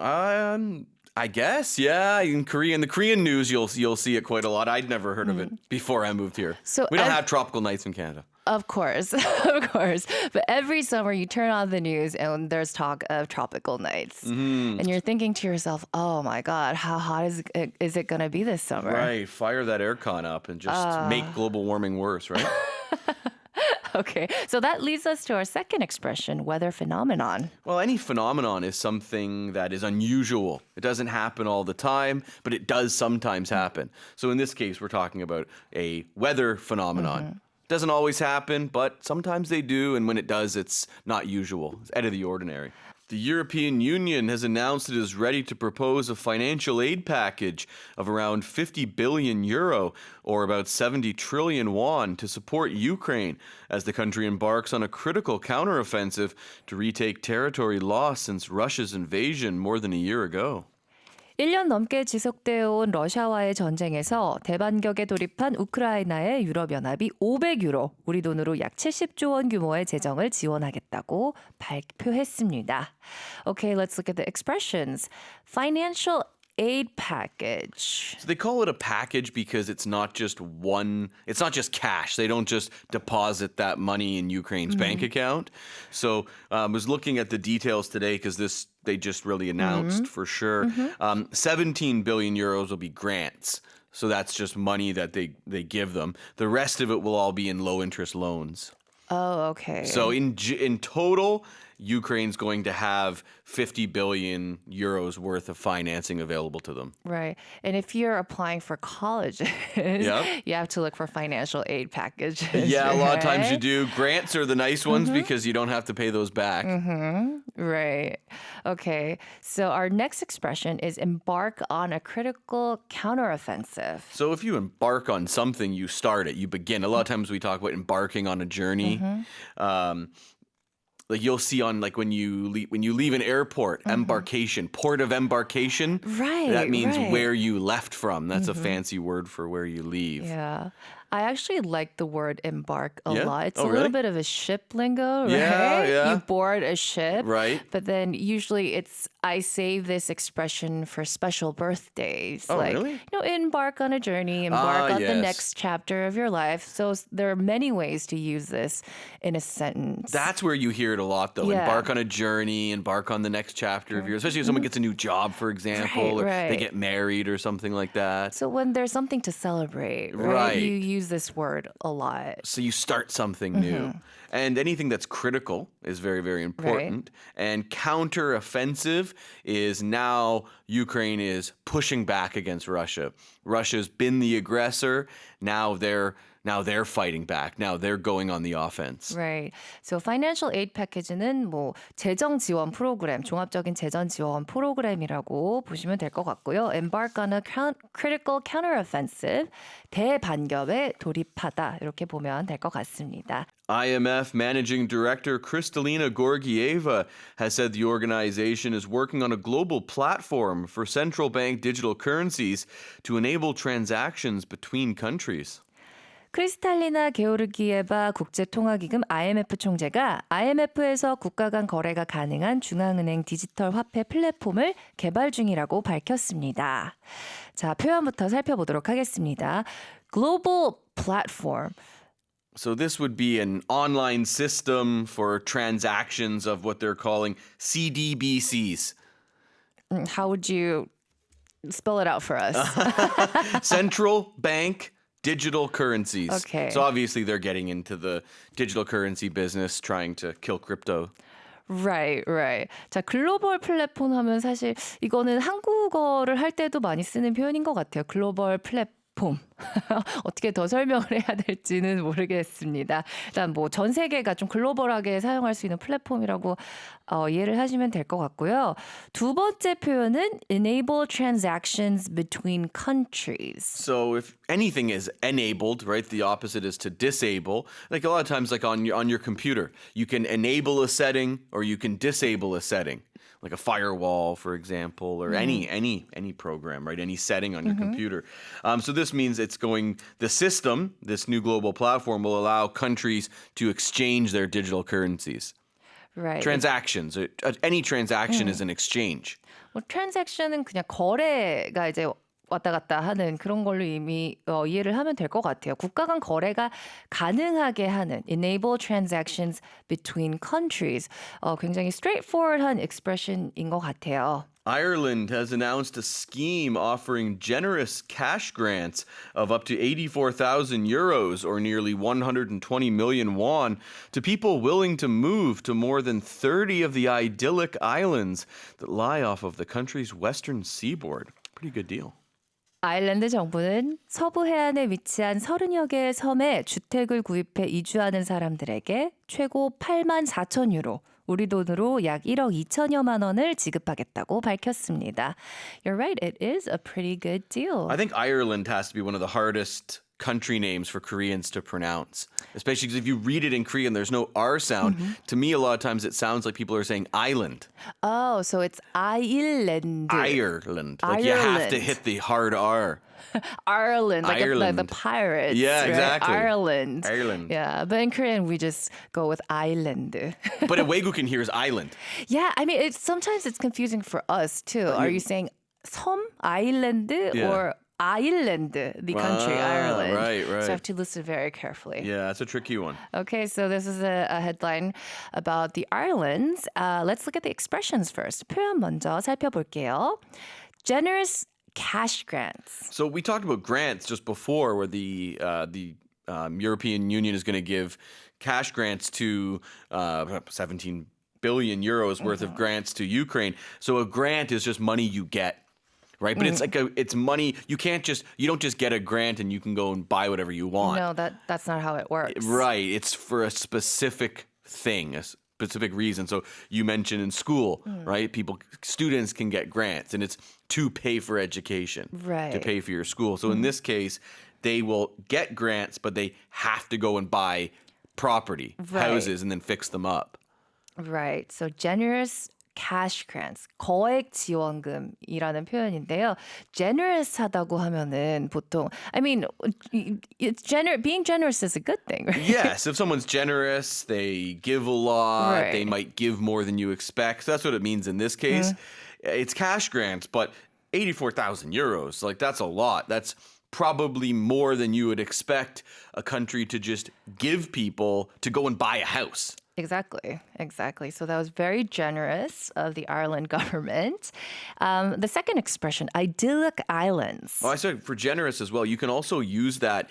I guess, yeah. In the Korean news, you'll see it quite a lot. I'd never heard of it before I moved here. So we don't have tropical nights in Canada. Of course. But every summer you turn on the news and there's talk of tropical nights. And you're thinking to yourself, oh my God, how hot is it going to be this summer? Right. Fire that aircon up and just make global warming worse, right? Okay, so that leads us to our second expression, weather phenomenon. Well, any phenomenon is something that is unusual. It doesn't happen all the time, but it does sometimes happen. So in this case, we're talking about a weather phenomenon. Doesn't always happen, but sometimes they do, and when it does, it's not usual. It's out of the ordinary. The European Union has announced it is ready to propose a financial aid package of around 50 billion euro, or about 70 trillion won, to support Ukraine as the country embarks on a critical counteroffensive to retake territory lost since Russia's invasion more than a year ago. 1년 넘게 지속되어 온 러시아와의 전쟁에서 대반격에 돌입한 우크라이나에 유럽연합이 500유로, 우리 돈으로 약 70조 원 규모의 재정을 지원하겠다고 발표했습니다. Okay, let's look at the expressions. Financial aid package. So they call it a package because it's not just cash. They don't just deposit that money in Ukraine's bank account. So I was looking at the details today because they just really announced for sure. 17 billion euros will be grants. So that's just money that they give them. The rest of it will all be in low interest loans. Oh, okay. So in total, Ukraine's going to have 50 billion euros worth of financing available to them. Right. And if you're applying for colleges, you have to look for financial aid packages. Yeah, a lot of times right? you do. Grants are the nice ones because you don't have to pay those back. Right. Okay. So our next expression is embark on a critical counteroffensive. So if you embark on something, you start it, you begin. A lot of times we talk about embarking on a journey. Like you'll see on like when you leave an airport, embarkation, port of embarkation. Right. That means right. where you left from. That's a fancy word for where you leave. Yeah. I actually like the word embark a Yeah? lot. It's Oh, a really? little bit of a ship lingo, right? Yeah, yeah. You board a ship. Right. But then usually I save this expression for special birthdays. Oh, like, really? Embark on a journey, embark on the yes. next chapter of your life. So there are many ways to use this in a sentence. That's where you hear it a lot, though. Yeah. Embark on a journey, embark on the next chapter of your, especially if someone gets a new job, for example, or right. they get married or something like that. So when there's something to celebrate, right? Right. You use this word a lot. So you start something new. And anything that's critical is very, very important. And counter-offensive is now Ukraine is pushing back against Russia. Russia's been the aggressor. Now they're fighting back. Now they're going on the offense. Right. So financial aid package는 뭐 재정 지원 프로그램, 종합적인 재정 지원 프로그램이라고 보시면 될 것 같고요. Embark on a critical counteroffensive, 대반격에 돌입하다 이렇게 보면 될 것 같습니다. IMF Managing Director Kristalina Georgieva has said the organization is working on a global platform for central bank digital currencies to enable transactions between countries. 크리스탈리나 게오르기예바 국제통화기금 IMF 총재가 IMF에서 국가 간 거래가 가능한 중앙은행 디지털 화폐 플랫폼을 개발 중이라고 밝혔습니다. 자, 표현부터 살펴보도록 하겠습니다. Global platform. So this would be an online system for transactions of what they're calling CDBCs. How would you spell it out for us? Central Bank Digital Currencies. Okay. So obviously they're getting into the digital currency business, trying to kill crypto. Right. 자, 글로벌 플랫폼 하면 사실 이거는 한국어를 할 때도 많이 쓰는 표현인 것 같아요. 글로벌 플랫폼. 어떻게 더 설명을 해야 될지는 모르겠습니다. 일단 뭐 전 세계가 좀 글로벌하게 사용할 수 있는 플랫폼이라고 이해를 하시면 될 것 같고요. 두 번째 표현은 enable transactions between countries. So if anything is enabled, right, the opposite is to disable. Like a lot of times, like on your computer, you can enable a setting or you can disable a setting. Like a firewall, for example, or any program, right? Any setting on your computer. So this means the system, this new global platform, will allow countries to exchange their digital currencies. Right. Transactions. Any transaction is an exchange. 뭐 transaction은 그냥 거래가 이제 왔다 갔다 하는 그런 걸로 이미 이해를 하면 될 것 같아요. 국가 간 거래가 가능하게 하는 enable transactions between countries. 굉장히 straightforward한 expression인 것 같아요. Ireland has announced a scheme offering generous cash grants of up to 84,000 euros or nearly 120 million won to people willing to move to more than 30 of the idyllic islands that lie off of the country's western seaboard. Pretty good deal. 아일랜드 정부는 서부 해안에 위치한 30여 개의 섬에 주택을 구입해 이주하는 사람들에게 최고 8만 4천 유로, 우리 돈으로 약 1억 2천여만 원을 지급하겠다고 밝혔습니다. You're right, it is a pretty good deal. I think Ireland has to be one of the hardest country names for Koreans to pronounce, especially because if you read it in Korean, there's no R sound. To me, a lot of times it sounds like people are saying island. Oh, so it's Ireland. Ireland. Like you have to hit the hard R. Ireland, like Ireland. the pirates. Yeah, right? exactly. Ireland. Ireland. Yeah, but in Korean we just go with island. But a Weigukin here is island. Yeah, I mean, sometimes it's confusing for us too. Are you saying 섬, island, or Ireland, the country, Ireland? Right. So I have to listen very carefully. Yeah, that's a tricky one. Okay, so this is a headline about the islands. Let's look at the expressions first. 표현 먼저 살펴볼게요. Generous cash grants. So we talked about grants just before, where the European Union is going to give cash grants to 17 billion euros worth of grants to Ukraine. So a grant is just money you get. Right, but it's money. You don't just get a grant and you can go and buy whatever you want. No, that's not how it works. Right, it's for a specific thing, a specific reason. So you mentioned in school, right? Students can get grants, and it's to pay for education, right? To pay for your school. So in this case, they will get grants, but they have to go and buy property, houses, and then fix them up. Right. So generous cash grants, 거액 지원금이라는 표현인데요. generous하다고 하면은 보통, I mean, being generous is a good thing, right? Yes, if someone's generous, they give a lot, Right. they might give more than you expect. So that's what it means in this case. It's cash grants, but 84,000 euros, like that's a lot. That's probably more than you would expect a country to just give people to go and buy a house. Exactly. So that was very generous of the Ireland government. The second expression, idyllic islands. Oh, I said for generous as well. You can also use that.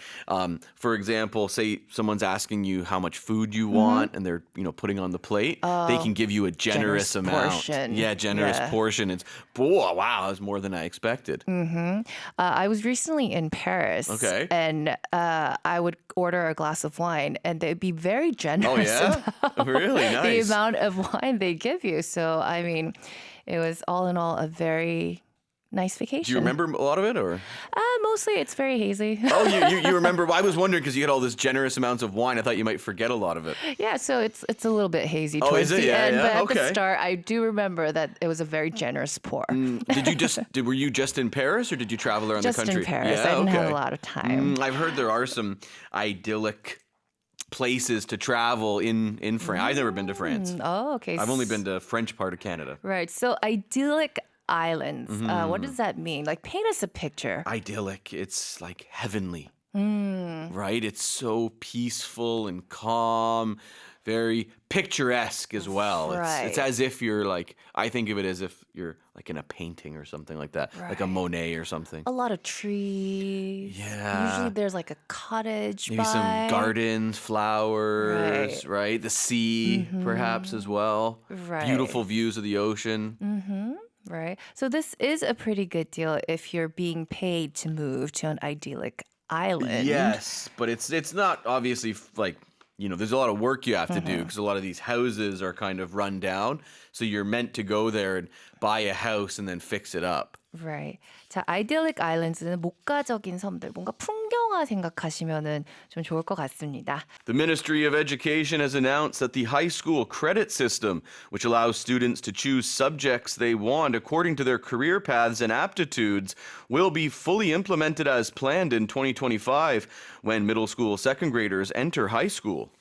For example, say someone's asking you how much food you want, and they're putting on the plate. They can give you a generous amount. Portion. Yeah, generous portion. It's wow, that's more than I expected. I was recently in Paris. Okay. And I would order a glass of wine, and they'd be very generous. Oh yeah. Really nice. The amount of wine they give you. So, I mean, it was all in all a very nice vacation. Do you remember a lot of it, or? Mostly it's very hazy. Oh, you remember? Well, I was wondering because you had all this generous amounts of wine. I thought you might forget a lot of it. Yeah, so it's a little bit hazy Oh, towards is it? the Yeah, end. yeah. But at Okay. the start, I do remember that it was a very generous pour. Were you just in Paris, or did you travel around Just the country? in Paris. Yeah, I didn't have okay. a lot of time. I've heard there are some idyllic places to travel in France. I've never been to France. Oh, okay. I've only been to French part of Canada. Right. So idyllic islands. What does that mean? Like, paint us a picture. Idyllic. It's like heavenly. Right? It's so peaceful and calm, very picturesque as well. Right. It's as if you're like, I think of it as if you're like in a painting or something like that, like a Monet or something. A lot of trees. Yeah. Usually there's like a cottage Maybe some by. gardens, flowers, right? The sea, perhaps, as well. Right. Beautiful views of the ocean. Right. So this is a pretty good deal if you're being paid to move to an idyllic island. Yes, but it's not obviously like, there's a lot of work you have to do because a lot of these houses are kind of run down. So you're meant to go there and buy a house and then fix it up. Right. 자, idyllic islands는 목가적인 섬들, 뭔가 풍경화 생각하시면은 좀 좋을 것 같습니다. The Ministry of Education has announced that the high school credit system, which allows students to choose subjects they want according to their career paths and aptitudes, will be fully implemented as planned in 2025 when middle school second graders enter high school.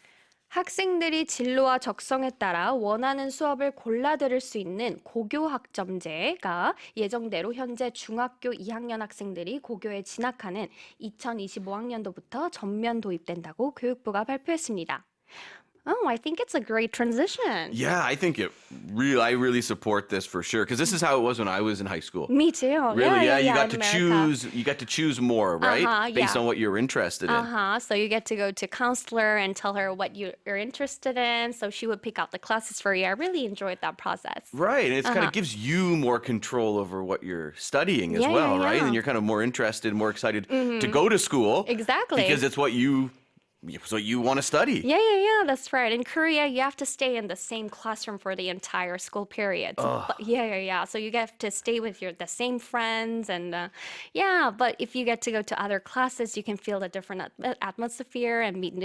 학생들이 진로와 적성에 따라 원하는 수업을 골라 들을 수 있는 고교학점제가 예정대로 현재 중학교 2학년 학생들이 고교에 진학하는 2025학년도부터 전면 도입된다고 교육부가 발표했습니다. Oh, I think it's a great transition. Yeah, I think I really support this for sure because this is how it was when I was in high school. Me too. Really? Yeah, you got in to America. choose more, right? Based yeah. on what you're interested in. So you get to go to counselor and tell her what you're interested in. So she would pick out the classes for you. I really enjoyed that process. Right, and it kind of gives you more control over what you're studying as Yeah, well, yeah, right? yeah. And you're kind of more interested, more excited to go to school. Exactly. Because it's what you want to study. Yeah, that's right. In Korea, you have to stay in the same classroom for the entire school period. So, So you get to stay with the same friends and but if you get to go to other classes, you can feel the different atmosphere and meet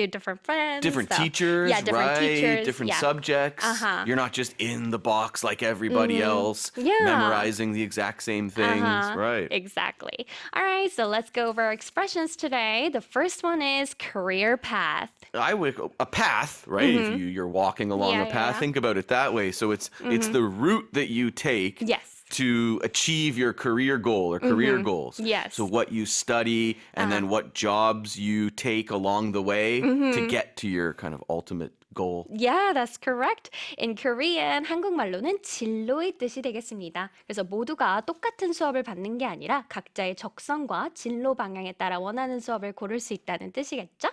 different friends. Different So, teachers, different right? teachers. Different yeah. subjects. You're not just in the box like everybody else, Yeah. memorizing the exact same things, right? Exactly. All right, so let's go over our expressions today. The first one is career path. A path, right? If you're walking along a path, think about it that way. So it's the route that you take Yes. to achieve your career goal or career goals. Yes. So what you study and then what jobs you take along the way to get to your kind of ultimate goal. Yeah, that's correct. In Korean, 한국말로는 진로의 뜻이 되겠습니다. 그래서 모두가 똑같은 수업을 받는 게 아니라 각자의 적성과 진로 방향에 따라 원하는 수업을 고를 수 있다는 뜻이겠죠?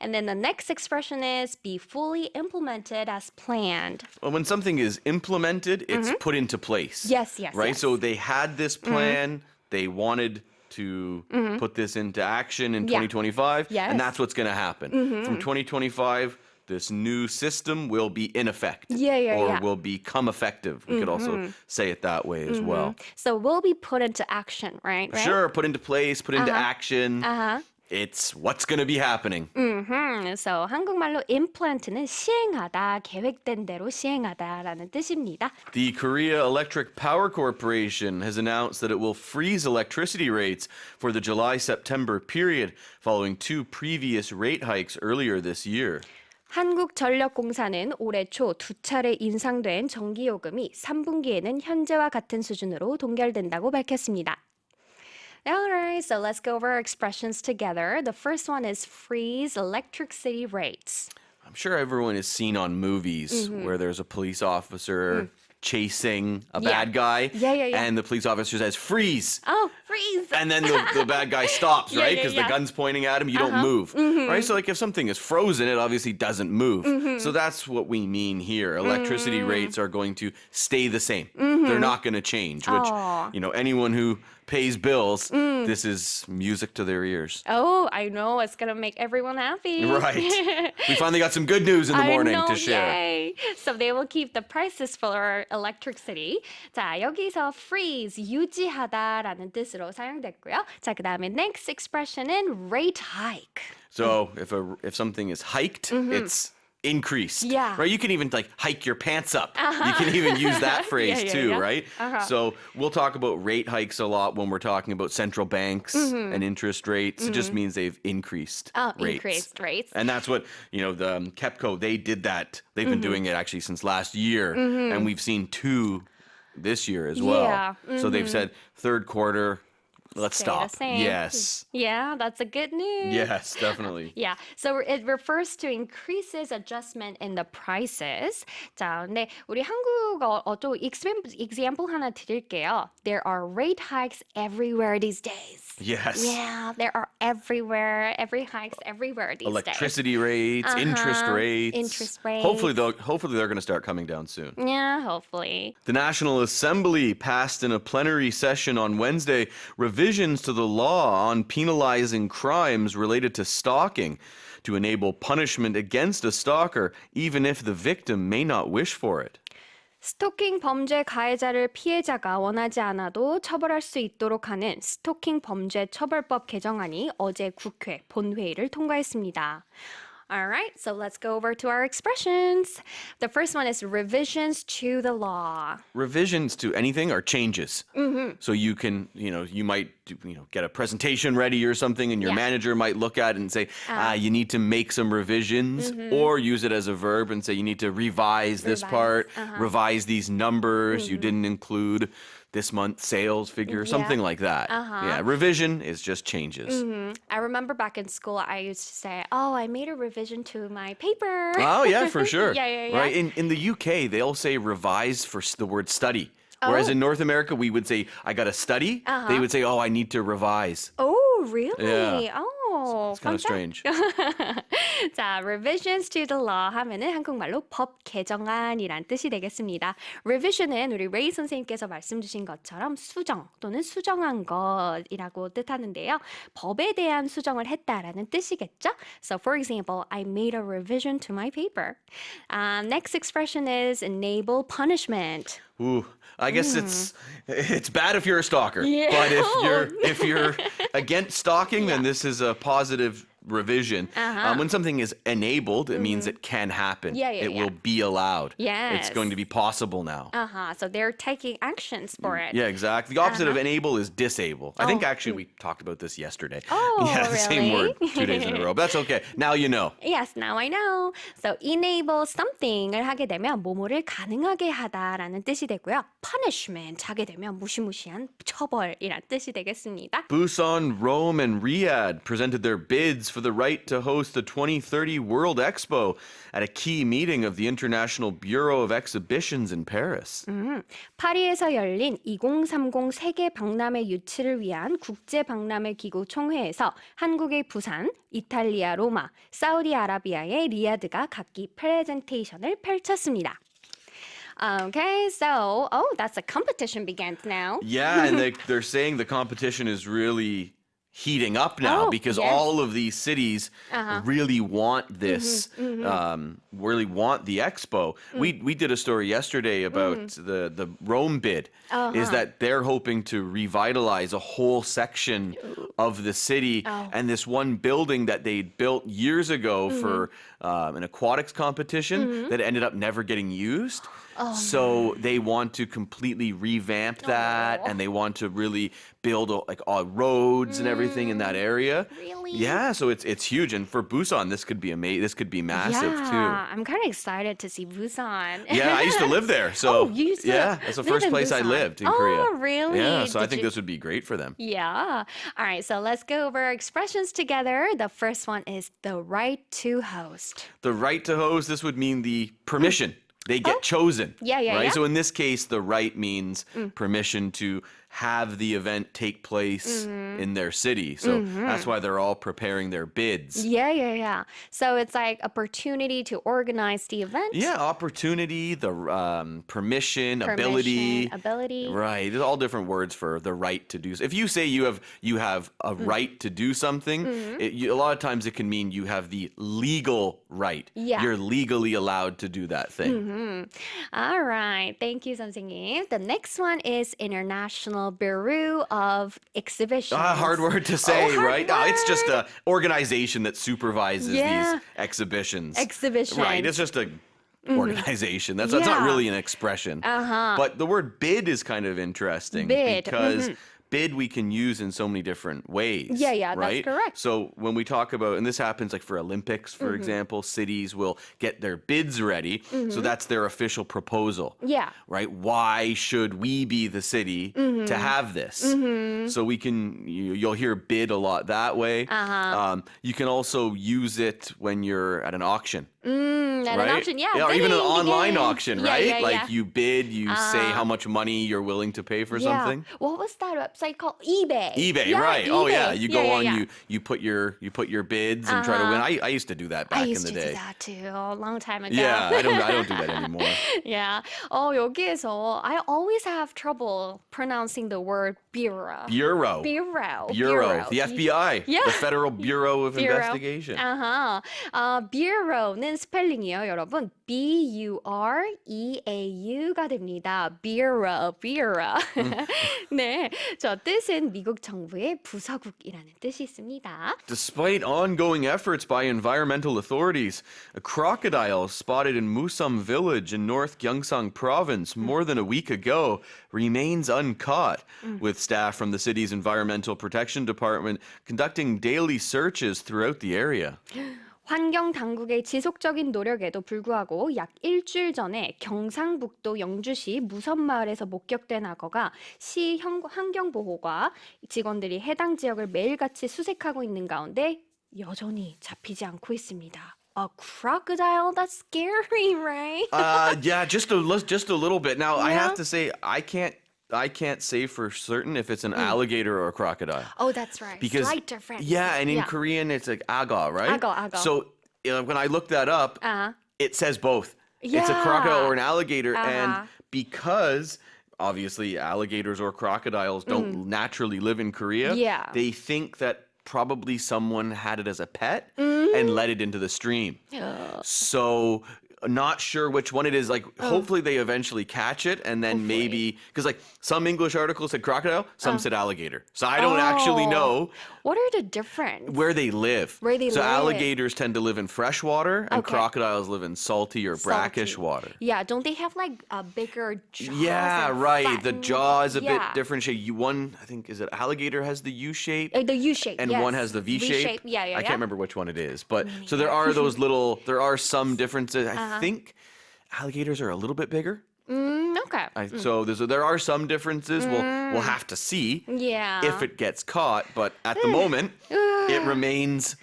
And then the next expression is be fully implemented as planned. Well, when something is implemented, it's put into place. Yes, Right? yes. So they had this plan, they wanted to put this into action in 2025, Yes. and that's what's going to happen. From 2025, this new system will be in effect or will become effective. We could also say it that way as well. So will be put into action, right? Sure, put into place, put into action. It's what's going to be happening. So 한국말로 implant는 시행하다, 계획된 대로 시행하다라는 뜻입니다. The Korea Electric Power Corporation has announced that it will freeze electricity rates for the July-September period following two previous rate hikes earlier this year. 한국전력공사는 올해 초 두 차례 인상된 전기요금이 3분기에는 현재와 같은 수준으로 동결된다고 밝혔습니다. Alright, so let's go over our expressions together. The first one is freeze electricity rates. I'm sure everyone has seen on movies where there's a police officer chasing a bad guy and the police officer says, freeze! Oh, freeze! And then the bad guy stops, right? Because the gun's pointing at him, you don't move, right? So like if something is frozen, it obviously doesn't move. So that's what we mean here. Electricity rates are going to stay the same. They're not going to change, which, anyone who pays bills, this is music to their ears. Oh, I know. It's going to make everyone happy. Right. We finally got some good news in the morning to share. Yay. So they will keep the prices for electricity. 자, 여기서 freeze, 유지하다라는 뜻으로 사용됐고요. 자, 그다음에 next expression은 rate hike. So if something is hiked, it's increased. Yeah. Right? You can even like hike your pants up. You can even use that phrase too, right? So we'll talk about rate hikes a lot when we're talking about central banks and interest rates. It just means they've increased rates. Increased rates. And that's what, the KEPCO, they did that. They've been doing it actually since last year. And we've seen two this year as well. Yeah. So they've said third quarter, let's Stay stop. the same. Yes. Yeah, that's a good news. Yes, definitely. Yeah, so it refers to increases adjustment in the prices. 자, 근데 우리 한국어 또 example 하나 드릴게요. There are rate hikes everywhere these days. Yes. Yeah, there are every hikes everywhere these Electricity rates, interest rates. Interest rates. Hopefully they're going to start coming down soon. days. Yeah, hopefully. The National Assembly passed in a plenary session on Wednesday revisions to the law on penalizing crimes related to stalking to enable punishment against a stalker even if the victim may not wish for it. 스토킹 범죄 가해자를 피해자가 원하지 않아도 처벌할 수 있도록 하는 스토킹 범죄 처벌법 개정안이 어제 국회 본회의를 통과했습니다. All right, so let's go over to our expressions. The first one is revisions to the law. Revisions to anything are changes. So you can, you might, get a presentation ready or something, and your manager might look at it and say, you need to make some revisions, or use it as a verb and say you need to revise this part, revise these numbers. You didn't include this month's sales figure, something like that. Yeah, revision is just changes. I remember back in school, I used to say, oh, I made a revision to my paper. Oh, yeah, for sure. Yeah. Right. In the UK, they'll say revise for the word study. Whereas in North America, we would say, I got to study. They would say, oh, I need to revise. Oh, really? Yeah. Oh, It's kind of strange. 자, revisions to the law 하면은 한국말로 법 개정안이란 뜻이 되겠습니다. revision은 우리 레이 선생님께서 말씀 주신 것처럼 수정 또는 수정한 것이라고 뜻하는데요. 법에 대한 수정을 했다라는 뜻이겠죠? So, for example, I made a revision to my paper. Next expression is enable punishment. Ooh, I guess it's bad if you're a stalker. Yeah. But if you're against stalking, then this is a positive revision. When something is enabled, it means it can happen. It will be allowed. Yes. It's going to be possible now. So they're taking actions for it. Yeah, exactly. The opposite of enable is disable. I think actually we talked about this yesterday. Oh, yeah, the same really? word 2 days in a row. But that's okay. Now you know. Yes, now I know. So enable something을 하게 되면 뭐뭐를 가능하게 하다라는 뜻이 되고요. punishment 하게 되면 무시무시한 처벌이란 뜻이 되겠습니다. Busan, Rome, and Riyadh presented their bids for the right to host the 2030 World Expo at a key meeting of the International Bureau of Exhibitions in Paris. 파리에서 열린 2030 세계 박람회 유치를 위한 국제 박람회 기구 총회에서 한국의 부산, 이탈리아 로마, 사우디아라비아의 리야드가 각기 프레젠테이션을 펼쳤습니다. Okay, so, that's a competition begins now. Yeah, and they're saying the competition is really heating up now because all of these cities really want this, really want the expo. We did a story yesterday about the Rome bid, is that they're hoping to revitalize a whole section of the city and this one building that they built years ago for an aquatics competition that ended up never getting used. So they want to completely revamp that, and they want to really build roads and everything in that area. Really? Yeah, so it's huge, and for Busan, this could be amazing. This could be massive too. I'm kind of excited to see Busan. Yeah, I used to live there, so you used to yeah, that's the live first in place I Busan. lived in Korea. Oh, really? Yeah, so I Did think you- this would be great for them. Yeah. All right, so let's go over our expressions together. The first one is the right to host. The right to host, this would mean the permission. They get chosen. Yeah, right? yeah. So in this case, the right means permission to have the event take place in their city. So that's why they're all preparing their bids. Yeah. So it's like opportunity to organize the event. Yeah, opportunity, the permission, ability. Right. There's all different words for the right to do. If you say you have a right to do something, a lot of times it can mean you have the legal right. Yeah. You're legally allowed to do that thing. All right. Thank you, 선생님. The next one is International Bureau of Exhibitions. Hard word to say, hard right? No, it's just word. an organization that supervises Yeah. these exhibitions. Exhibition. Right. It's just a organization. That's not Yeah. really an expression. But the word bid is kind of interesting Bid. because bid we can use in so many different ways. Yeah, that's right? correct. So when we talk about, and this happens like for Olympics, for example, cities will get their bids ready. So that's their official proposal. Yeah. Right? Why should we be the city to have this? So we can, you'll hear bid a lot that way. You can also use it when you're at an auction. At an auction, yeah. Or even an bidding online begins. auction, Yeah, right? yeah, Like yeah. you bid, you say how much money you're willing to pay for something. What was that website called? eBay. eBay, Yeah, right? Oh yeah, eBay. you go on, yeah. you put your bids and try to win. I used to do that back I in used the to day. do that too, a long time ago. Yeah, I don't do that anymore. Yeah. 여기에서 I always have trouble pronouncing the word bureau. Bureau. Bureau. The FBI. Yeah. The Federal Bureau of Bureau. Investigation. Bureau는 스펠링이요, 여러분. B-U-R-E-A-U가 됩니다. Bureau. 네, 저 뜻은 미국 정부의 부서국이라는 뜻이 있습니다. Despite ongoing efforts by environmental authorities, a crocodile spotted in Musum village in North Gyeongsang province more than a week ago remains uncaught, with staff from the city's environmental protection department conducting daily searches throughout the area. 환경 당국의 지속적인 노력에도 불구하고 약 일주일 전에 경상북도 영주시 무선마을에서 목격된 악어가 시 환경보호과 직원들이 해당 지역을 매일같이 수색하고 있는 가운데 여전히 잡히지 않고 있습니다. A crocodile? That's scary, right? Yeah, just a little bit. Now, I Yeah. have to say, I can't say for certain if it's an alligator or a crocodile. Oh, that's right. Because Slight difference. yeah, and in Korean it's like aga, right? Aga. So when I looked that up, it says both. It's a Yeah. crocodile or an alligator, and because obviously alligators or crocodiles don't naturally live in Korea, Yeah. they think that probably someone had it as a pet and let it into the stream. So not sure which one it is. Like, hopefully they eventually catch it, and then maybe because like some English articles said crocodile, some said alligator. So I don't actually know What are the difference? where they live. Where they so live. alligators tend to live in fresh water, and Okay. crocodiles live in salty or brackish Salty. water. Yeah, don't they have like a bigger jaws? Yeah, and right. The flattened- jaw is a bit Yeah. different shape. One, I think, is it alligator has the U shape, The U shape. and yes. one has the V shape. Yeah. I can't remember which one it is, but so there are those little. There are some differences. I think alligators are a little bit bigger. Okay. So there are some differences. We'll have to see Yeah. if it gets caught. But at the moment, it remains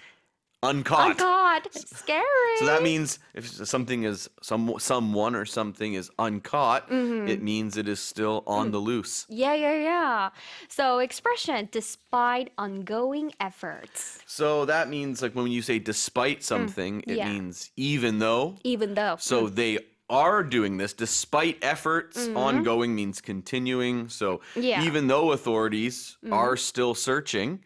uncaught. Oh God, it's scary. So that means if something is someone or something is uncaught, it means it is still on the loose. Yeah. So expression despite ongoing efforts. So that means like when you say despite something, it Yeah. means even though. Even though. So they are doing this despite efforts. Ongoing means continuing. So Yeah. even though authorities are still searching,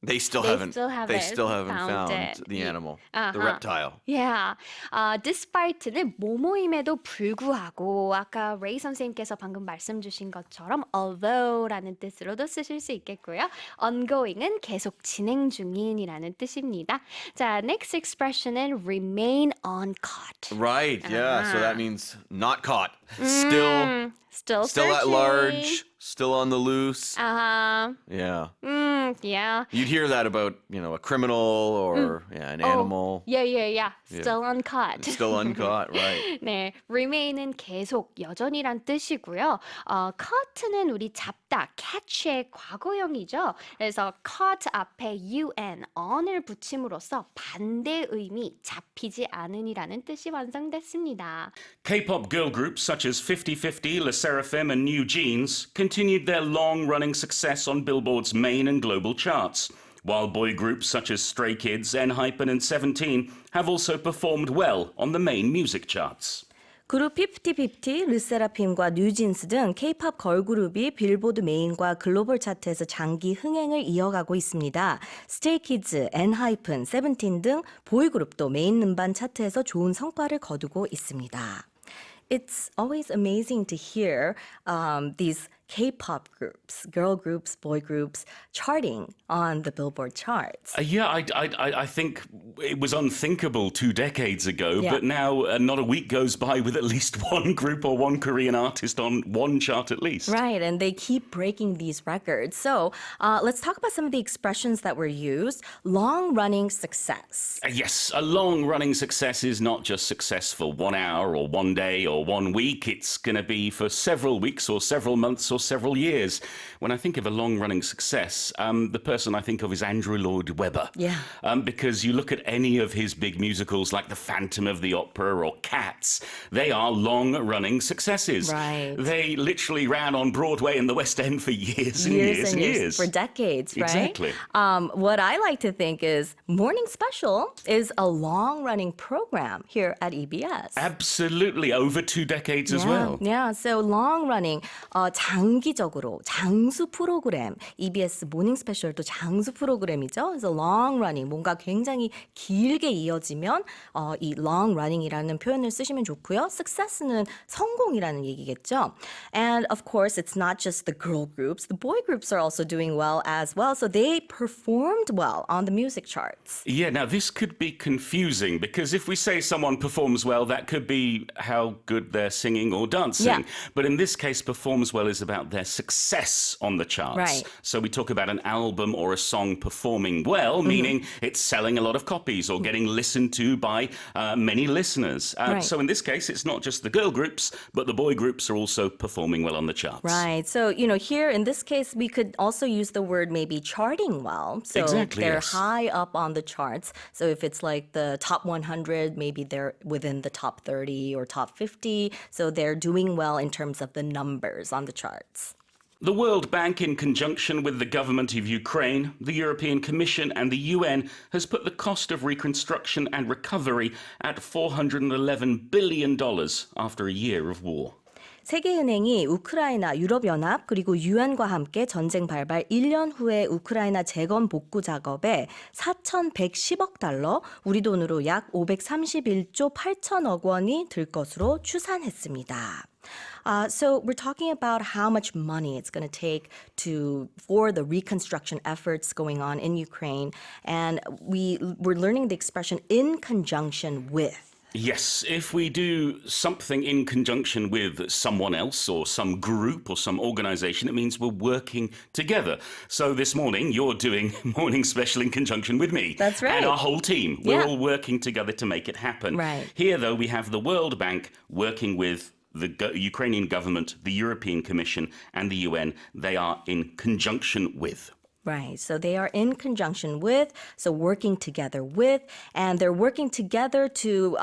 they still haven't found found it. the animal, the Uh-huh. reptile. Yeah. Despite는 뭐뭐임에도 불구하고 아까 레이 선생님께서 방금 말씀 주신 것처럼 although라는 뜻으로도 쓰실 수 있겠고요. ongoing은 계속 진행 중인이라는 뜻입니다. 자, next expression은 remain uncaught. Right. Yeah. So that means not caught. Still Still at searching. large, still on the loose. Uh-huh. Yeah. Yeah. You'd hear that about, a criminal or an animal. Yeah. Still uncaught. Still uncaught, right. 네, remain은 계속, 여전이란 뜻이고요. caught는 우리 잡다, catch의 과거형이죠. 그래서 caught 앞에 on을 붙임으로써 반대 의미, 잡히지 않은이라는 뜻이 완성됐습니다. K-pop girl groups such as 50/50, LE SSERAFIM and New Jeans continued their long-running success on Billboard's main and global charts, while boy groups such as Stray Kids, ENHYPEN and 17 have also performed well on the main music charts. 그룹 50/50, 르세라핌과 뉴진스 등 K-팝 걸그룹이 빌보드 메인과 글로벌 차트에서 장기 흥행을 이어가고 있습니다. 스트레이 키즈, 엔하이픈, 세븐틴 등 보이그룹도 메인 음반 차트에서 좋은 성과를 거두고 있습니다. It's always amazing to hear these K-pop groups, girl groups, boy groups charting on the Billboard charts. Yeah, I think it was unthinkable 2 decades ago, Yeah. but now not a week goes by with at least one group or one Korean artist on one chart at least. Right, and they keep breaking these records. So let's talk about some of the expressions that were used. Long-running success. Yes, a long-running success is not just success for 1 hour or 1 day or 1 week. It's going to be for several weeks or several months or several years. When I think of a long-running success, the person I think of is Andrew Lloyd Webber. Yeah. Because you look at any of his big musicals like The Phantom of the Opera or Cats, they are long-running successes. Right. They literally ran on Broadway and the West End for years and years and years. For decades, right? Exactly. What I like to think is Morning Special is a long-running program here at EBS. Absolutely, over 2 decades as well. Yeah, so long-running, 정기적으로 장수 프로그램, EBS 모닝스페셜도 장수 프로그램이죠. 그래서 long running, 뭔가 굉장히 길게 이어지면 이 long running이라는 표현을 쓰시면 좋고요. success는 성공이라는 얘기겠죠. And of course, it's not just the girl groups. The boy groups are also doing well as well. So they performed well on the music charts. Yeah, now this could be confusing because if we say someone performs well, that could be how good they're singing or dancing. Yeah. But in this case, performs well is about their success on the charts. Right. So we talk about an album or a song performing well, meaning it's selling a lot of copies or getting listened to by many listeners. Right. So in this case, it's not just the girl groups, but the boy groups are also performing well on the charts. Right. So, here in this case, we could also use the word maybe charting well. So Exactly, they're yes. high up on the charts. So if it's like the top 100, maybe they're within the top 30 or top 50. So they're doing well in terms of the numbers on the charts. The World Bank, in conjunction with the government of Ukraine, the European Commission and the UN, has put the cost of reconstruction and recovery at $411 billion after a year of war. 세계은행이 우크라이나, 유럽연합 그리고 유엔과 함께 전쟁 발발 1년 후에 우크라이나 재건 복구 작업에 4,110억 달러, 우리 돈으로 약 531조 8천억 원이 들 것으로 추산했습니다. So we're talking about how much money it's going to take for the reconstruction efforts going on in Ukraine, and we're learning the expression in conjunction with. Yes, if we do something in conjunction with someone else or some group or some organization, it means we're working together. So this morning, you're doing Morning Special in conjunction with me. That's right. And our whole team. We're all working together to make it happen. Right. Here, though, we have the World Bank working with the Ukrainian government, the European Commission, and the UN. They are in conjunction with. Right. So they are in conjunction with, so working together with, and they're working together to,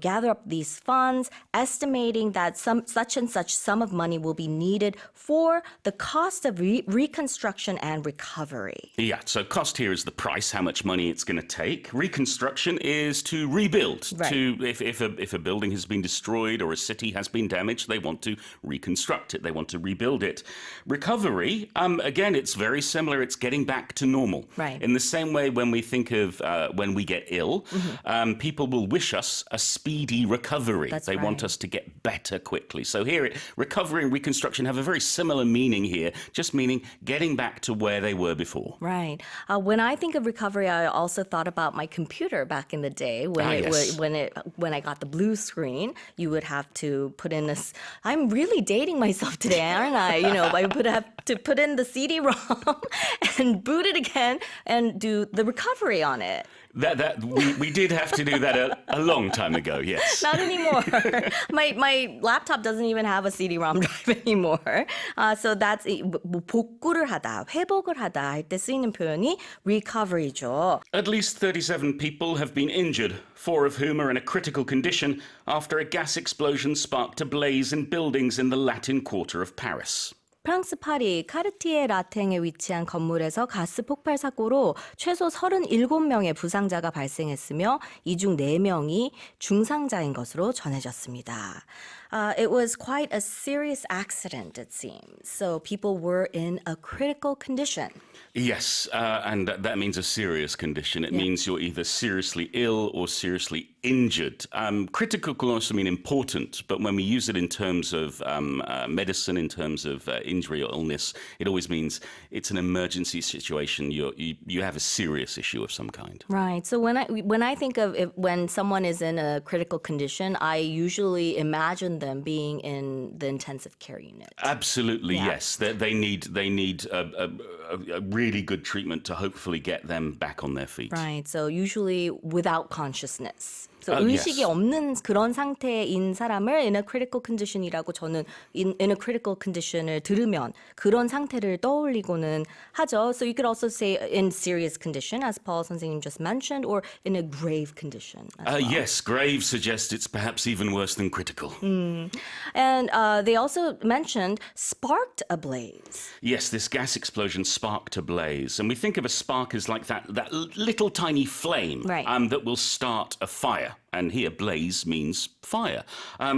gather up these funds, estimating that such and such sum of money will be needed for the cost of reconstruction and recovery. Yeah, so cost here is the price, how much money it's going to take. Reconstruction is to rebuild. Right. If a building has been destroyed or a city has been damaged, they want to reconstruct it. They want to rebuild it. Recovery, again, it's very similar. It's getting back to normal. Right. In the same way when we think of when we get ill, people will wish us a speedy recovery. That's they want right. us to get better quickly. So here, recovery and reconstruction have a very similar meaning here, just meaning getting back to where they were before. Right. When I think of recovery, I also thought about my computer back in the day when I got the blue screen. You would have to put in this. I'm really dating myself today, aren't I? I would have to put in the CD-ROM and boot it again and do the recovery on it. We did have to do that a long time ago, yes. Not anymore. My laptop doesn't even have a CD-ROM drive anymore. So that's 복구를 하다, 회복을 하다 할 때 쓰이는 표현이 recovery죠. At least 37 people have been injured, 4 of whom are in a critical condition after a gas explosion sparked a blaze in buildings in the Latin Quarter of Paris. 프랑스 파리 카르티에 라탱에 위치한 건물에서 가스 폭발 사고로 최소 37명의 부상자가 발생했으며 이 중 4명이 중상자인 것으로 전해졌습니다. It was quite a serious accident, it seems. So people were in a critical condition. Yes, and that means a serious condition. It means you're either seriously ill or seriously injured. Critical can also mean important, but when we use it in terms of medicine, in terms of injury or illness, it always means it's an emergency situation. You have a serious issue of some kind. Right. So when I think of when someone is in a critical condition, I usually imagine them being in the intensive care unit. Absolutely, yes. They need a really good treatment to hopefully get them back on their feet. Right. So usually without consciousness. So yes. 의식이 없는 그런 상태인 사람을 in a critical condition이라고 저는 in a critical condition을 들으면 그런 상태를 떠올리고는 하죠. So you could also say in serious condition, as Paul 선생님 just mentioned, or in a grave condition as well. Yes, grave suggests it's perhaps even worse than critical. And they also mentioned sparked a blaze. Yes, this gas explosion sparked a blaze. And we think of a spark as like that little tiny flame Right. that will start a fire. And here, blaze means fire.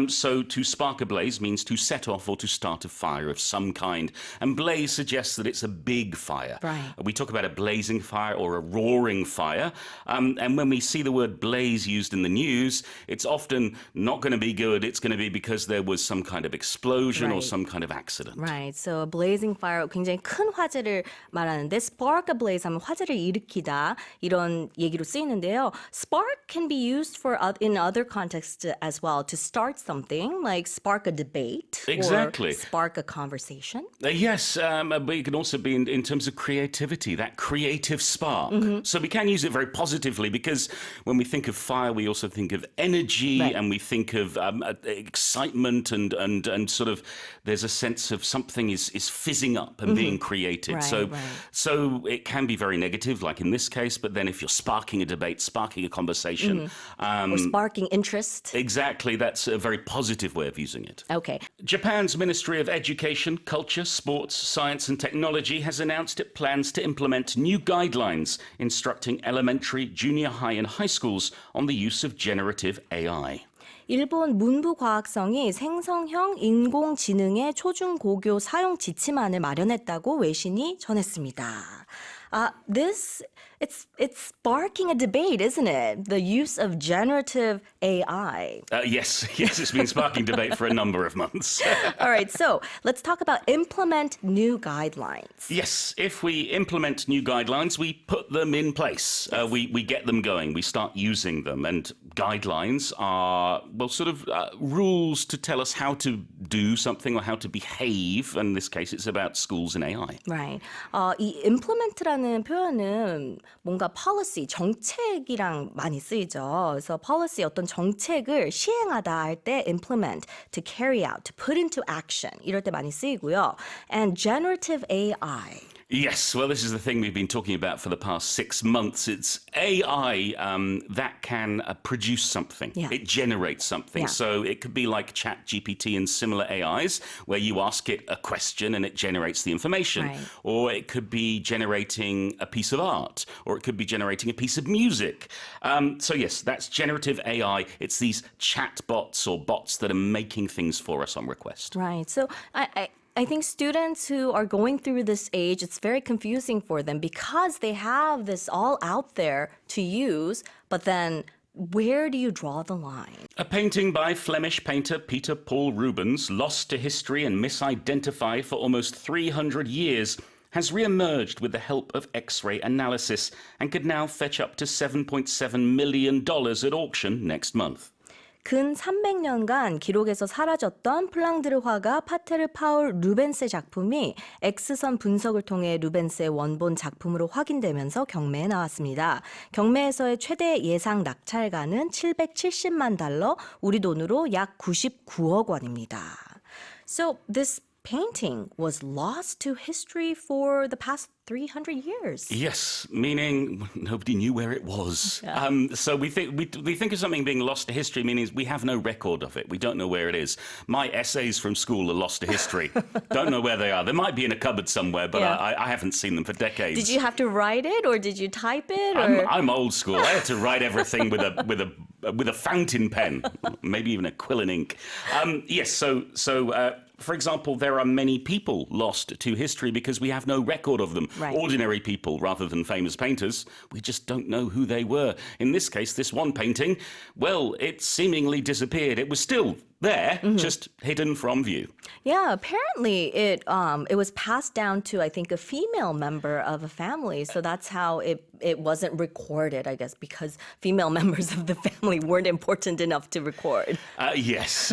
So to spark a blaze means to set off or to start a fire of some kind. And blaze suggests that it's a big fire. Right. We talk about a blazing fire or a roaring fire. And when we see the word blaze used in the news, it's often not going to be good. It's going to be because there was some kind of explosion or some kind of accident. Right. So a blazing fire, 굉장히 큰 화재를 말하는데 spark a blaze 하면 화재를 일으키다 이런 얘기로 쓰이는데요. Spark can be used for in other contexts as well to start something like spark a debate Exactly. or spark a conversation. Yes, but it can also be in terms of creativity, that creative spark. So we can use it very positively because when we think of fire, we also think of energy and we think of excitement and sort of there's a sense of something is fizzing up and being created. So it can be very negative, like in this case, but then if you're sparking a debate, sparking a conversation, Or sparking interest. exactly, that's a very positive way of using it. Okay. Japan's Ministry of Education, Culture, Sports, Science and Technology has announced it plans to implement new guidelines instructing elementary, junior high and high schools on the use of generative AI. 일본 문부과학성이 생성형 인공지능의 초중고교 사용 지침안을 마련했다고 외신이 전했습니다. It's sparking a debate, isn't it? The use of generative AI. Yes, it's been sparking debate for a number of months. All right, so let's talk about implement new guidelines. Yes, if we implement new guidelines, we put them in place. We get them going. We start using them. And guidelines are, well, sort of rules to tell us how to do something or how to behave. In this case, it's about schools and AI. Right. 이 implement라는 표현은 뭔가 policy, 정책이랑 많이 쓰이죠. 그래서 policy 어떤 정책을 시행하다 할 때 implement, to carry out, to put into action 이럴 때 많이 쓰이고요. And generative AI. Yes, well, this is the thing we've been talking about for the past 6 months. It's AI that can produce something. Yeah. It generates something. Yeah. So it could be like ChatGPT and similar AIs, where you ask it a question and it generates the information. Right. Or it could be generating a piece of art, or it could be generating a piece of music. So yes, that's generative AI. It's these chatbots or bots that are making things for us on request. Right. So I think students who are going through this age, it's very confusing for them because they have this all out there to use, but then where do you draw the line? A painting by Flemish painter Peter Paul Rubens, lost to history and misidentified for almost 300 years, has re-emerged with the help of X-ray analysis and could now fetch up to $7.7 million at auction next month. 근 300년간 기록에서 사라졌던 플랑드르 화가 파테르 파울 루벤스의 작품이 X선 분석을 통해 루벤스의 원본 작품으로 확인되면서 경매에 나왔습니다. 경매에서의 최대 예상 낙찰가는 $770만, 우리 돈으로 약 99억 원입니다. So this painting was lost to history for the past 300 years. Yes, meaning nobody knew where it was. So we think of something being lost to history, meaning we have no record of it. We don't know where it is. My essays from school are lost to history. Don't know where they are. They might be in a cupboard somewhere, but I haven't seen them for decades. Did you have to write it, or did you type it? Or? I'm old school. I had to write everything with a fountain pen, maybe even a quill and ink. Yes, so for example, there are many people lost to history because we have no record of them. Right. Ordinary people rather than famous painters. We just don't know who they were. In this case, this one painting, well, it seemingly disappeared. It was still there, just hidden from view. Yeah, apparently it was passed down to, I think, a female member of a family. So that's how it wasn't recorded, I guess, because female members of the family weren't important enough to record. Yes.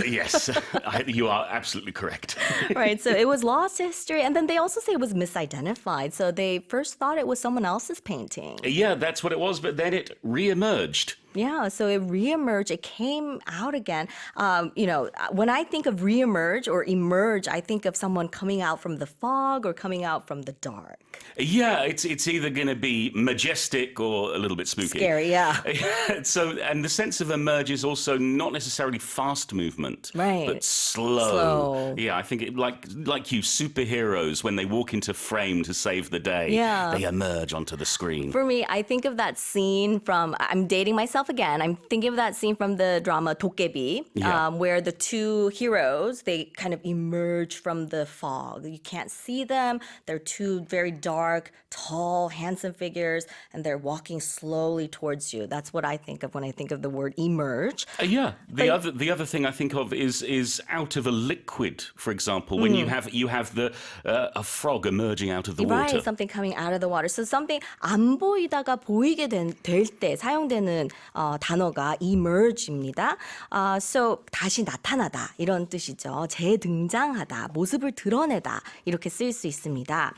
You are absolutely correct. Right, so it was lost to history. And then they also say it was misidentified. So they first thought it was someone else's painting. Yeah, that's what it was, but then it re-emerged. Yeah, so it reemerged. It came out again. When I think of reemerge or emerge, I think of someone coming out from the fog or coming out from the dark. Yeah, it's either going to be majestic majestic or a little bit spooky. Scary, yeah. So, and the sense of emerge is also not necessarily fast movement, Right. but slow. Slow. Yeah, I think like you, superheroes when they walk into frame to save the day, Yeah. they emerge onto the screen. For me, I think of that scene from, I'm dating myself again, I'm thinking of that scene from the drama 도깨비, Yeah. where the two heroes, they kind of emerge from the fog. You can't see them. They're two very dark, tall, handsome figures, and they're walking slowly towards you. That's what I think of when I think of the word emerge. Yeah, the other thing I think of is out of a liquid, for example, when you have a frog emerging out of the water. Right, something coming out of the water. So something 안 보이다가 보이게 될 때 사용되는 단어가 emerge입니다. So 다시 나타나다 이런 뜻이죠. 재등장하다, 모습을 드러내다 이렇게 쓰일 수 있습니다.